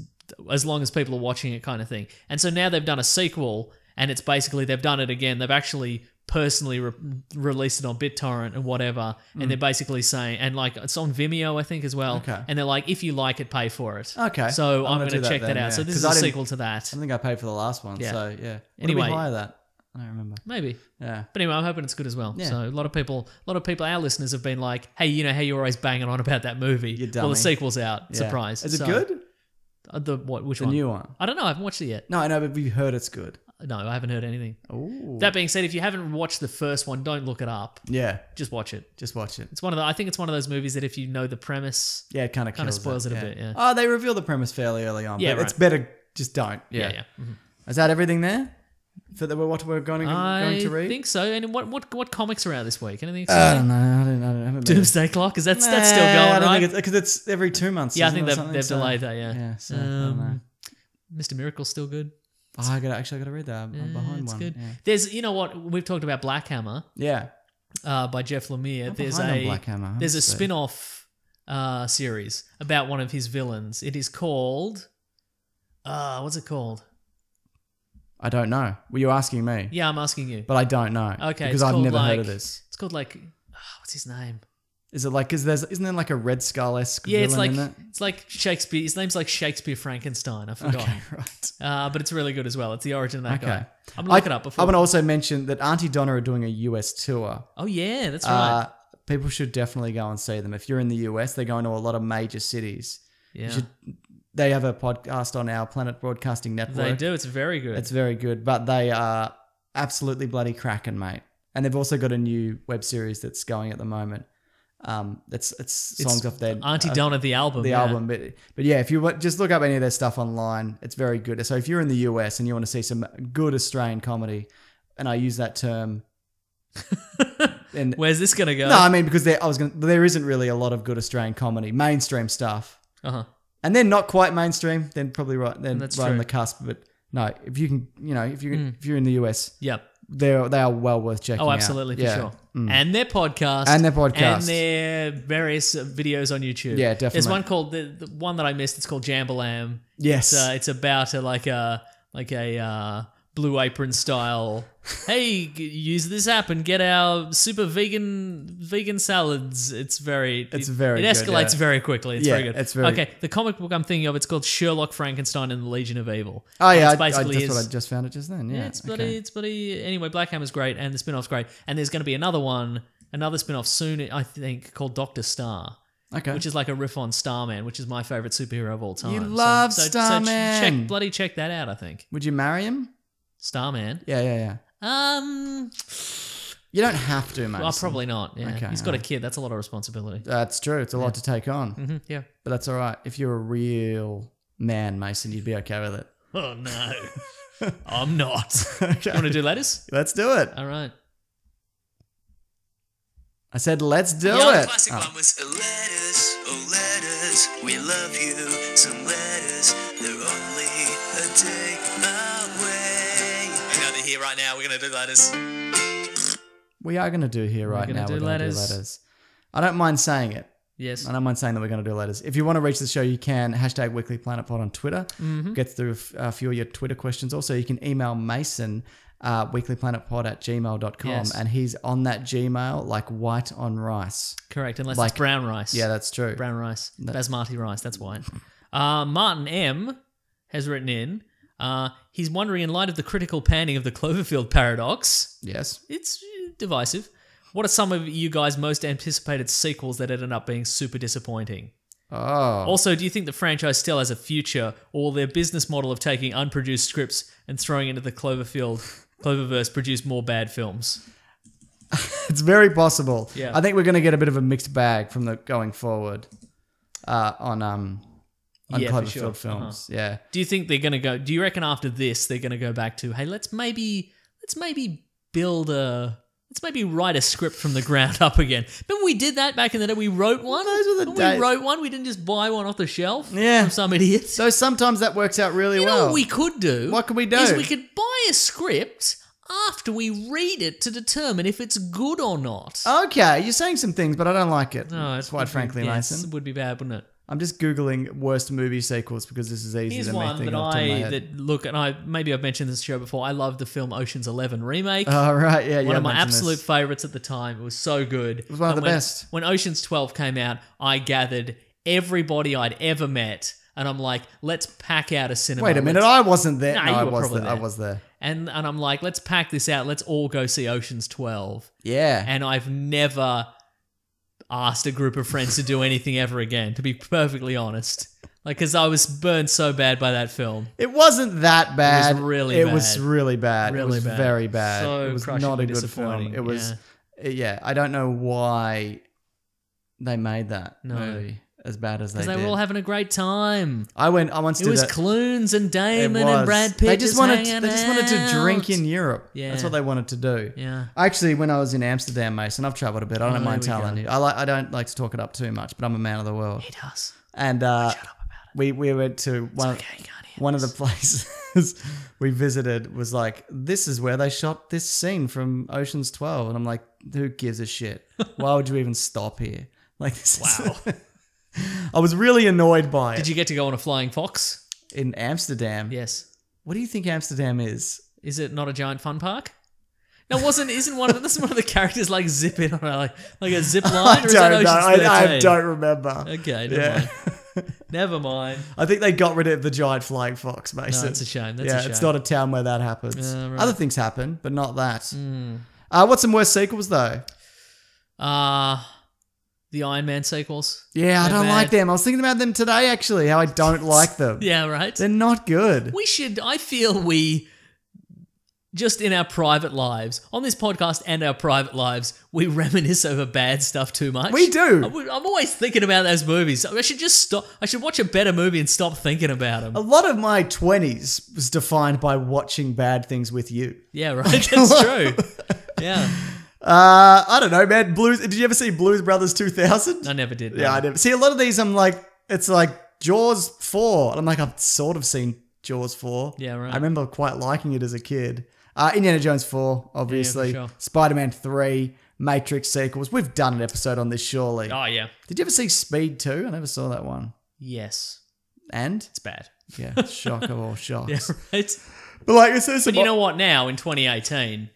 as long as people are watching it," kind of thing. And so now they've done a sequel, and it's basically they've done it again. They've actually personally released it on BitTorrent and whatever, and they're basically saying, and like it's on Vimeo, I think, as well. Okay. And they're like, if you like it, pay for it. Okay. So I'm gonna going to do check that then, out. yeah. So this 'Cause is a I didn't- sequel to that. I think I paid for the last one. Yeah. So yeah. Anyway. What did we hire that? I don't remember. Maybe. Yeah. But anyway, I'm hoping it's good as well. Yeah. So a lot of people, our listeners have been like, hey, you know how you're always banging on about that movie? You Well, dummy. the sequel's out. Yeah. Surprise. Is it So- good? Which The one? new one. I don't know. I haven't watched it yet. No, I know, but we heard it's good. No, I haven't heard anything. Ooh. That being said, if you haven't watched the first one, don't look it up. Yeah. Just watch it. Just watch it. I think it's one of those movies that if you know the premise, Yeah, it kind of spoils it a bit, yeah. Oh, they reveal the premise fairly early on. Yeah, but it's right. better just don't. yeah. Yeah. Mhm. Is that everything there? For what we're going to read? I think so. And what comics are out this week? Anything I exciting? don't know. I haven't been. Doomsday Clock? Is that's still going, right? Because it's every 2 months. Yeah, I isn't think it, or something? they've So- delayed that, yeah. Yeah, so I don't know. Mr. Miracle's still good. Oh, I gotta read that. I'm behind It's one. good. Yeah. There's, you know what? We've talked about Black Hammer Yeah. by Jeff Lemire. I'm There's behind on Black Hammer, I there's a must say. spin-off series about one of his villains. It is called what's it called? I don't know. Well, you're asking me, Yeah, I'm asking you. but I don't know. Okay, because it's I've called never heard like- of this. It's called like what's his name? Is it like? Because isn't there like a Red Skull-esque Yeah, it's villain like in it? it's like Shakespeare. His name's like Shakespeare Frankenstein. I forgot. Okay, right. But it's really good as well. It's the origin of that Okay. guy. I'm gonna look it up before. I want to also mention that Auntie Donna are doing a US tour. Oh yeah, that's right. People should definitely go and see them. If you're in the US, they're going to a lot of major cities. Yeah, They have a podcast on our Planet Broadcasting Network. they do. It's very good. It's very good, but they are absolutely bloody cracking, mate. And they've also got a new web series that's going at the moment. It's songs off their Auntie Donna, the album. the album, but yeah, if you just look up any of their stuff online, it's very good. So if you're in the US and you want to see some good Australian comedy, and I use that term, and Where's this gonna go? no, I mean because there isn't really a lot of good Australian comedy, mainstream stuff, Uh-huh. and they're not quite mainstream. Then probably right, then That's right on true. the cusp. But no, if you can, if you're in the US, Yep. they are well worth checking out. Oh, absolutely, for Yeah. sure. And their podcast. And their podcast. And their various videos on YouTube. Yeah, There's definitely. one called, the one that I missed, it's called Jambalam. Yes. It's about a Blue Apron style, hey, use this app and get our super vegan salads. It's very It good, yeah. escalates very quickly. It's Yeah, very good. it's very- Okay, the comic book I'm thinking of, it's called Sherlock Frankenstein and the Legion of Evil. Oh yeah, And it's I basically just found it just then. Yeah, yeah, it's bloody. Anyway, Black Hammer's great, and the spin-off's great, and there's going to be another spin-off soon, I think, called Doctor Star, Okay. which is like a riff on Starman, which is my favorite superhero of all time. You love Starman. Bloody check that out. I think Would you marry him? Starman. Yeah. You don't have to, mate. Well, probably not. Yeah, Okay, he's got a kid. That's a lot of responsibility. That's true. It's a lot to take on, Yeah. but that's all right. If you're a real man, Mason, you'd be okay with it. Oh no, I'm not. Okay. You want to do letters? Let's do it. All right. I said, let's do The it. classic one was letters, oh letters, we love you. Some letters, they're only a day away. We're going to hear right now, we're going to do letters. We are going to do here right gonna now. do We're going to do letters. letters. I don't mind saying it. Yes. I don't mind saying that we're going to do letters. If you want to reach the show, you can hashtag WeeklyPlanetPod on Twitter. Get through a few of your Twitter questions. Also, you can email Mason weeklyplanetpod@gmail.com, Yes. and he's on that Gmail like white on rice. Correct, unless Like- it's brown rice. Yeah, that's true. Brown rice. Basmati rice, that's white. Martin M. has written in, he's wondering, in light of the critical panning of the Cloverfield Paradox, Yes. it's divisive, what are some of you guys' most anticipated sequels that ended up being super disappointing? Oh. Also, do you think the franchise still has a future, or will their business model of taking unproduced scripts and throwing into the Cloververse produce more bad films? It's very possible. Yeah. I think we're going to get a bit of a mixed bag from the going forward on Yeah, for Cloverfield sure. films. Yeah. Do you think they're going to go, do you reckon after this they're going to go back to, hey, let's maybe write a script from the ground up again? Remember we did that back in the day? We wrote one. Those were the When days. we wrote one. We didn't just buy one off the shelf Yeah. from some idiot. So sometimes that works out really You know well. what we could do? What could we do? Is we could buy a script after we read it to determine if it's good or not. Okay, you're saying some things, but I don't like it. No, quite frankly, yeah, Mason. it would be bad, wouldn't it? I'm just Googling worst movie sequels because this is easy Here's to make one think that off the top of my head. maybe I've mentioned this show before. I love the film Ocean's 11 remake. Oh, right. Yeah, One of my mentioned absolute this. favorites at the time. It was so good. It was one of the best. When Ocean's 12 came out, I gathered everybody I'd ever met, and I'm like, let's pack out a cinema. Wait a minute, I wasn't there. No, No, you I were was probably there. I there. was there. And I'm like, let's pack this out. Let's all go see Ocean's 12. Yeah. And I've never asked a group of friends to do anything ever again, to be perfectly honest. Like, because I was burned so bad by that film. It wasn't that bad. It was really It bad. was really bad. Really it was bad. very bad. So it was not crushingly a good film. disappointing, It was, yeah. I don't know why they made that movie as bad as they did. Because they were all having a great time. I once It did was a- Clunes and it Damon was. and Brad Pitt. They just wanted hanging to out. drink in Europe. Yeah. That's what they wanted to do. Yeah. Actually, when I was in Amsterdam, Mason, I've travelled a bit. I don't Oh, mind there we telling go. you. I don't like to talk it up too much, but I'm a man of the world. He does. And Shut up about it. we went to one Okay, you can't hear one of the this. places we visited was like, this is where they shot this scene from Ocean's 12. And I'm like, who gives a shit? Why would you even stop here? Like, this Wow. is I was really annoyed by it. Did you get to go on a flying fox? In Amsterdam? Yes. What do you think Amsterdam is? Is it not a giant fun park? No, isn't one of the characters like zip in on like a zip line? Or is that I Ocean's 13? don't remember. Okay, Yeah. never mind. I think they got rid of the giant flying fox, Mason. No, it's a shame. That's yeah, a shame. it's not a town where that happens. Yeah, right. Other things happen, but not that. What's some worst sequels, though? The Iron Man sequels. Yeah, I They're don't bad. like them. I was thinking about them today, actually, how I don't like them. Yeah, right. They're not good. I feel we, just in our private lives, on this podcast and our private lives, we reminisce over bad stuff too much. We do. I'm always thinking about those movies. I should just stop. I should watch a better movie and stop thinking about them. A lot of my 20s was defined by watching bad things with you. Yeah, right. That's true. Yeah. I don't know, man. Did you ever see Blues Brothers 2000? I never did. Yeah, I never. See, a lot of these, I'm like, it's like Jaws 4. And I'm like, I've sort of seen Jaws 4. Yeah, right. I remember quite liking it as a kid. Indiana Jones 4, obviously. Yeah, for sure. Spider-Man 3, Matrix sequels. We've done an episode on this, surely. Oh, yeah. Did you ever see Speed 2? I never saw that one. Yes. And? It's bad. Yeah, shock of all shocks. Yeah, right. But like, it says But you know what? Now, in 2018,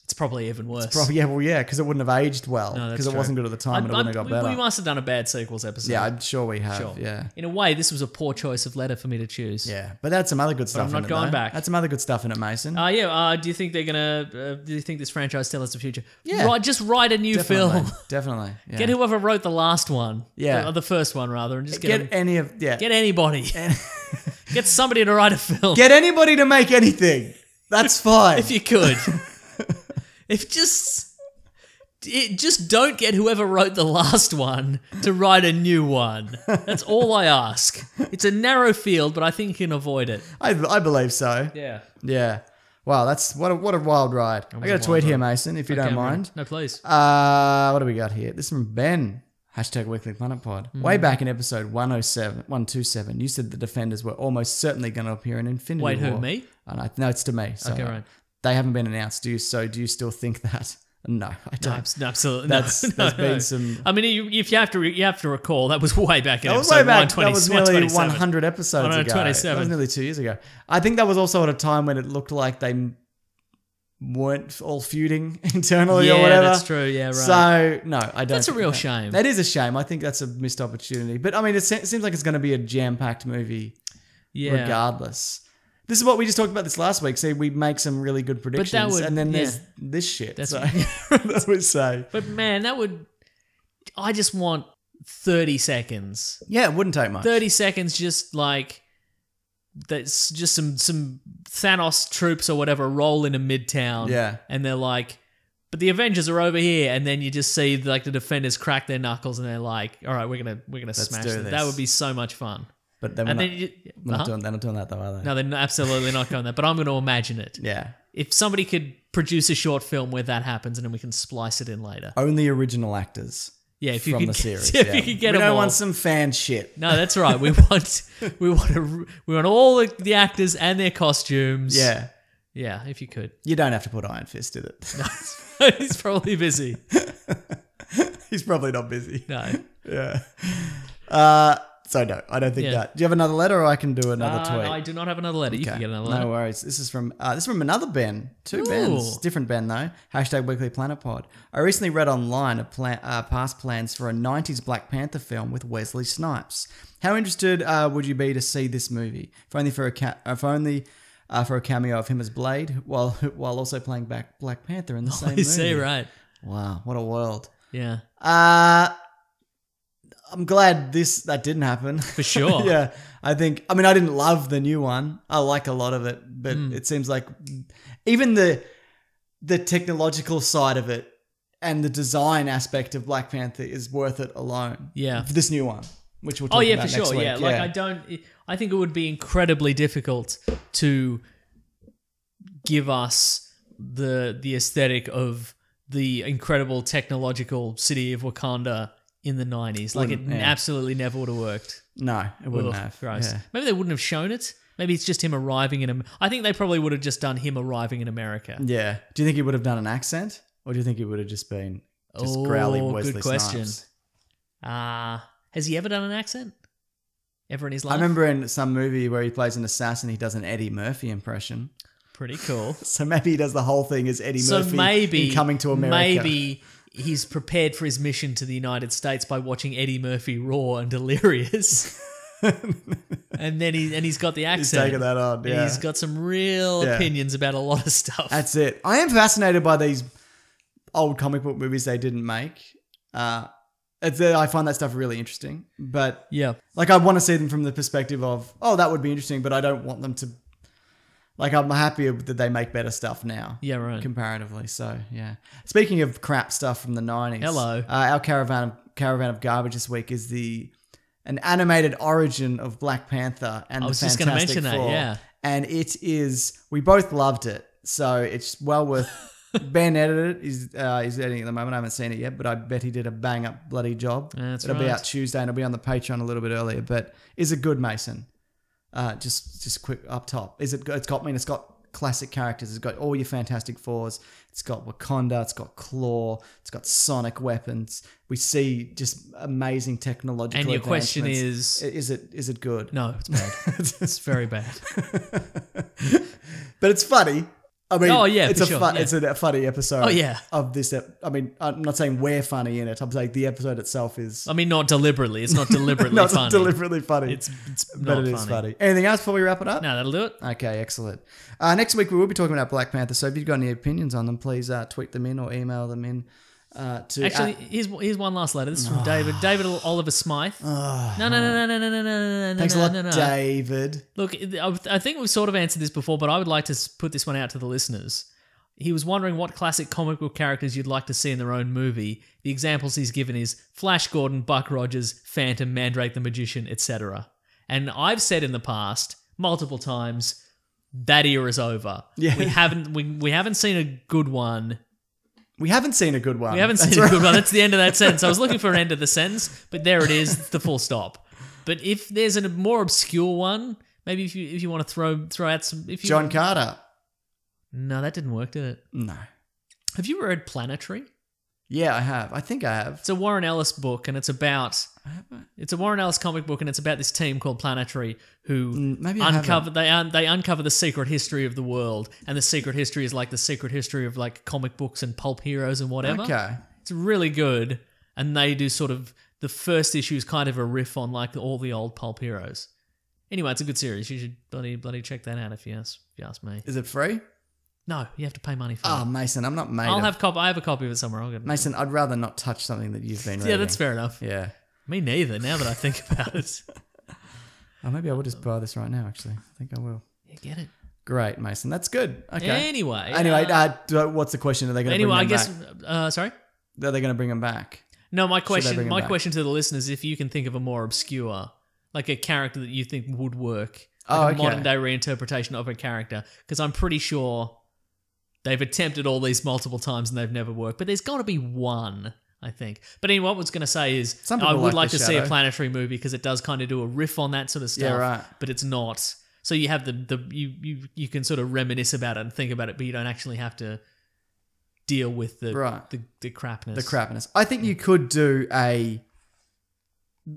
it's probably even worse. Probably, yeah, because it wouldn't have aged well. No, that's Because it true. wasn't good at the time and it wouldn't have got better. We must have done a bad sequels episode. Yeah, I'm sure we have. Sure. Yeah. In a way, this was a poor choice of letter for me to choose. Yeah, but that's some other good stuff I'm not in it, going though. back. That's some other good stuff in it, Mason. Do you think they're gonna? Do you think this franchise still has the future? Yeah. Just write a new Definitely. film. Definitely. Yeah. Get whoever wrote the last one. Yeah. the first one rather, and just Get anybody. Get somebody to write a film. Get anybody to make anything. That's fine. if you could. Just don't get whoever wrote the last one to write a new one. That's all I ask. It's a narrow field, but I think you can avoid it. I believe so. Yeah. Yeah. Wow, that's what a wild ride. I got a tweet here, Mason, if you don't mind. No, please. What do we got here? This is from Ben. # Weekly Planet Pod. Way back in episode 127, you said the Defenders were almost certainly going to appear in Infinity Wait, War. who, me? No, it's to me. So Okay, right. They haven't been announced. Do you still think that? No, I don't. No, absolutely. There's been some. I mean, if you have to recall, that was way back in That was episode way back. 120, That was nearly 127. 100 episodes ago. 127. That was nearly 2 years ago. I think that was also at a time when it looked like they weren't all feuding internally or whatever. Yeah, that's true. Yeah, right. So, no, I don't. That's a think real that. shame. That is a shame. I think that's a missed opportunity. But, I mean, it seems like it's going to be a jam-packed movie regardless. This is what we just talked about this last week. See, we make some really good predictions, and then there's this shit. That's what we say. But man, I just want 30 seconds. Yeah, it wouldn't take much. 30 seconds, just like that's just some Thanos troops or whatever roll into Midtown. Yeah. And they're like, but the Avengers are over here, and then you just see like the Defenders crack their knuckles, and they're like, all right, we're gonna smash do them. this. That would be so much fun. But then they're not doing that though, are they? No, they're absolutely not going that. But I'm going to imagine it. Yeah. If somebody could produce a short film where that happens, and then we can splice it in later. Only original actors. Yeah, if you from could the series. if you could get we them don't all. want some fan shit. No, that's right. We want all the actors and their costumes. Yeah. Yeah, if you could. You don't have to put Iron Fist in it. He's probably busy. He's probably not busy. No. Yeah. So no, I don't think Yeah. that. Do you have another letter, or I can do another tweet? I do not have another letter. You Okay. can get another letter. No worries. This is from another Ben. Two Bens. Different Ben though. Hashtag Weekly Planet Pod. I recently read online past plans for a 90s Black Panther film with Wesley Snipes. How interested would you be to see this movie? If only for a cameo of him as Blade, while also playing back Black Panther in the same movie. You see, right? Wow, what a world. Yeah. I'm glad that didn't happen. For sure. Yeah. I didn't love the new one. I like a lot of it, but it seems like even the technological side of it and the design aspect of Black Panther is worth it alone. Yeah. For this new one, which we'll talk about next week. For sure. Yeah. Like I think it would be incredibly difficult to give us the aesthetic of the incredible technological city of Wakanda in the 90s. Like it absolutely never would have worked. No, it wouldn't Ugh, have. Gross. Yeah. Maybe they wouldn't have shown it. Maybe it's just him arriving in I think they probably would have just done him arriving in America. Yeah. Do you think he would have done an accent? Or do you think he would have just been growly Wesley good question. Snipes? Has he ever done an accent? Ever in his life? I remember in some movie where he plays an assassin, he does an Eddie Murphy impression. Pretty cool. So maybe he does the whole thing as Eddie Murphy in Coming to America. Maybe he's prepared for his mission to the United States by watching Eddie Murphy Raw and Delirious. and then he's got the accent. He's taken that on, yeah. He's got some real opinions about a lot of stuff. That's it. I am fascinated by these old comic book movies they didn't make. I find that stuff really interesting. But yeah, like I want to see them from the perspective of, oh, that would be interesting, but I don't want them to. Like, I'm happy that they make better stuff now. Yeah, right. Comparatively. So, yeah. Speaking of crap stuff from the 90s. Hello. Our caravan of garbage this week is an animated origin of Black Panther and I was the just going to Fantastic mention Four. that, yeah. And we both loved it. So, it's well worth... Ben edited it. He's editing at the moment. I haven't seen it yet, but I bet he did a bang up bloody job. That's It'll be right. out Tuesday and it'll be on the Patreon a little bit earlier. But is it good, Mason? Just quick up top. It's got classic characters. It's got all your Fantastic Fours. It's got Wakanda. It's got Claw. It's got sonic weapons. We see just amazing technological. And your question is it good? No, it's bad. It's very bad. But it's funny. I mean, it's it's a funny episode. Oh, yeah. Of this. I mean, I'm not saying we're funny in it. I'm saying the episode itself is. I mean, not deliberately. It's not deliberately no, it's funny. not deliberately funny. It's but not it funny. is funny. Anything else before we wrap it up? No, that'll do it. Okay, excellent. Next week we will be talking about Black Panther. So if you've got any opinions on them, please tweet them in or email them in. Actually, here's one last letter. This is from David Oliver Smythe. No. Thanks a lot, David. Look, I think we've sort of answered this before, but I would like to put this one out to the listeners. He was wondering what classic comic book characters you'd like to see in their own movie. The examples he's given is Flash Gordon, Buck Rogers, Phantom, Mandrake the Magician, etc. And I've said in the past, multiple times, that era is over. Yeah. We haven't seen a good one. We haven't seen a good one. We haven't seen a good one. That's the end of that sentence. I was looking for an end of the sentence, but there it is, the full stop. But if there's a more obscure one, maybe if you want to throw out some... John Carter. No, that didn't work, did it? No. Have you read Planetary? Yeah, I have. I think I have. It's a Warren Ellis book, and it's a Warren Ellis comic book, and it's about this team called Planetary who uncover the secret history of the world, and the secret history is like the secret history of like comic books and pulp heroes and whatever. Okay. It's really good, and they do sort of the first issue is kind of a riff on like all the old pulp heroes. Anyway, it's a good series. You should bloody check that out if you ask me. Is it free? No, you have to pay money for it. Oh, Mason, I'm not made I have a copy of it somewhere. I'll get it. Mason, I'd rather not touch something that you've been reading. Yeah, that's fair enough. Yeah. Me neither, now that I think about it. Oh, maybe I will just buy this right now, actually. I think I will. Yeah, get it. Great, Mason. That's good. Okay. Anyway, what's the question? Are they going to bring them back? Sorry? Are they going to bring them back? No, my question back? to the listeners is if you can think of a more obscure, like a character that you think would work. A modern day reinterpretation of a character. Because I'm pretty sure they've attempted all these multiple times and they've never worked. But there's got to be one, I think. But anyway, what I was going to say is I would like to see a Planetary movie because it does kind of do a riff on that sort of stuff. Yeah, right. But it's not. So you have you can sort of reminisce about it and think about it, but you don't actually have to deal with the crapness. The crapness. I think you could do a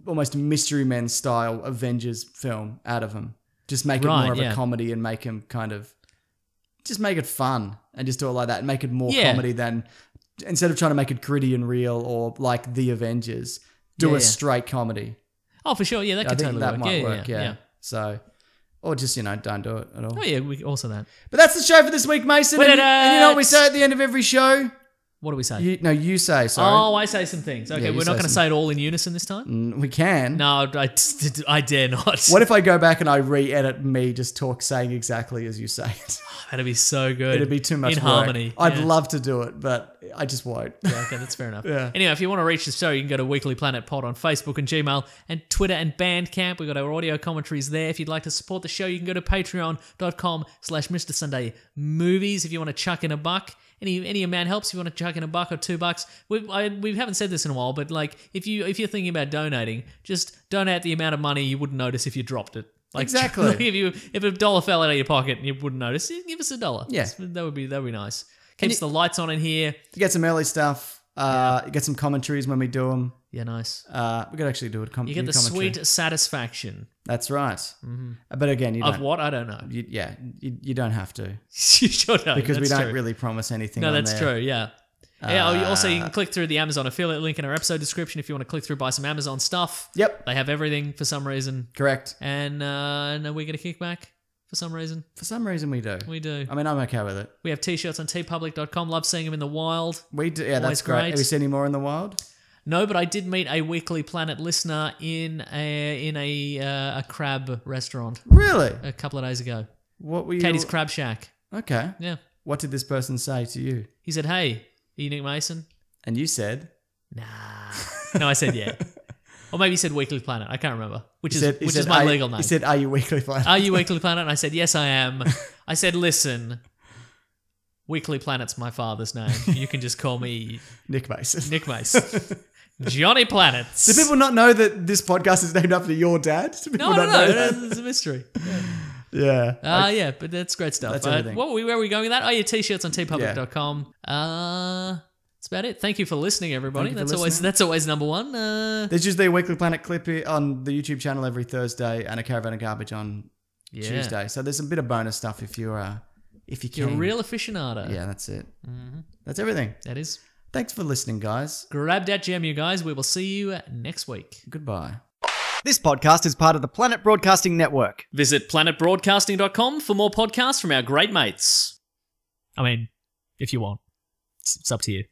almost Mystery Men style Avengers film out of him. Just make it Right, more of yeah. a comedy and make him kind of just make it fun and just do it like that and make it more Yeah. comedy than instead of trying to make it gritty and real or like The Avengers, do Yeah, a yeah. straight comedy. Oh, for sure. Yeah, that I could think totally that work. might Yeah, work. Yeah. So, or just don't do it at all. Oh yeah, we also that. But that's the show for this week, Mason. And you know what we say at the end of every show? What do we say? You say. Sorry. Oh, I say some things. Okay, Yeah, you we're not say going to some- say it all in unison this time. We can. No, I dare not. What if I go back and I re-edit me just saying exactly as you say it? That'd be so good. It'd be too much in work. harmony. I'd Yeah. love to do it, but I just won't. Yeah, okay, that's fair enough. Yeah. Anyway, if you want to reach the show, you can go to Weekly Planet Pod on Facebook and Gmail and Twitter and Bandcamp. We've got our audio commentaries there. If you'd like to support the show, you can go to patreon.com/Mr. Sunday Movies. If you want to chuck in a buck. Any amount helps. If you want to chuck in $1 or $2, we haven't said this in a while, but like if you're thinking about donating, just donate the amount of money you wouldn't notice if you dropped it. Like, Exactly. Like if $1 fell out of your pocket and you wouldn't notice, give us $1. Yeah. that would be nice. Keeps the lights on in here. You get some early stuff. You get some commentaries when we do them. Yeah, nice. We could actually do it. You get the sweet satisfaction That's right. Mm-hmm. But again, you of don't. what? I don't know. You don't have to You sure don't. because we That's don't true. really promise anything. No, on that's there. true. Yeah. Also, you can click through the Amazon affiliate link in our episode description if you want to click through, buy some Amazon stuff. Yep. They have everything for some reason. Correct. And we get a kickback for some reason. For some reason, we do. We do. I mean, I'm okay with it. We have t-shirts on tpublic.com. Love seeing them in the wild. We do. Yeah, Always that's great. great. Have you seen any more in the wild? No, but I did meet a Weekly Planet listener in a crab restaurant Really? a couple of days ago. What were you? Katie's Crab Shack. Okay. Yeah. What did this person say to you? He said, "Hey, are you Nick Mason?" And you said, Nah. No, I said yeah. Or maybe he said Weekly Planet. I can't remember. Which he is said, my "Are- legal name. He said, "Are you Weekly Planet?" Are you Weekly Planet? And I said, yes, I am. I said, listen, Weekly Planet's my father's name. You can just call me Nick Mason. Nick Mason. Johnny Planets. Do people not know that this podcast is named after your dad? Do people No, not know that? It's a mystery. Yeah. Yeah, but that's great stuff. That's everything. Where were we going with that? Oh, yeah, t-shirts on tpublic.com. That's about it. Thank you for listening, everybody. Thank you for That's always number one. There's usually a Weekly Planet clip here on the YouTube channel every Thursday and a Caravan of Garbage on Tuesday. So there's a bit of bonus stuff if you're You're a keen. real aficionado. Yeah, that's it. That's everything. That is. Thanks for listening, guys. Grab that gem, you guys. We will see you next week. Goodbye. This podcast is part of the Planet Broadcasting Network. Visit planetbroadcasting.com for more podcasts from our great mates. I mean, if you want. It's up to you.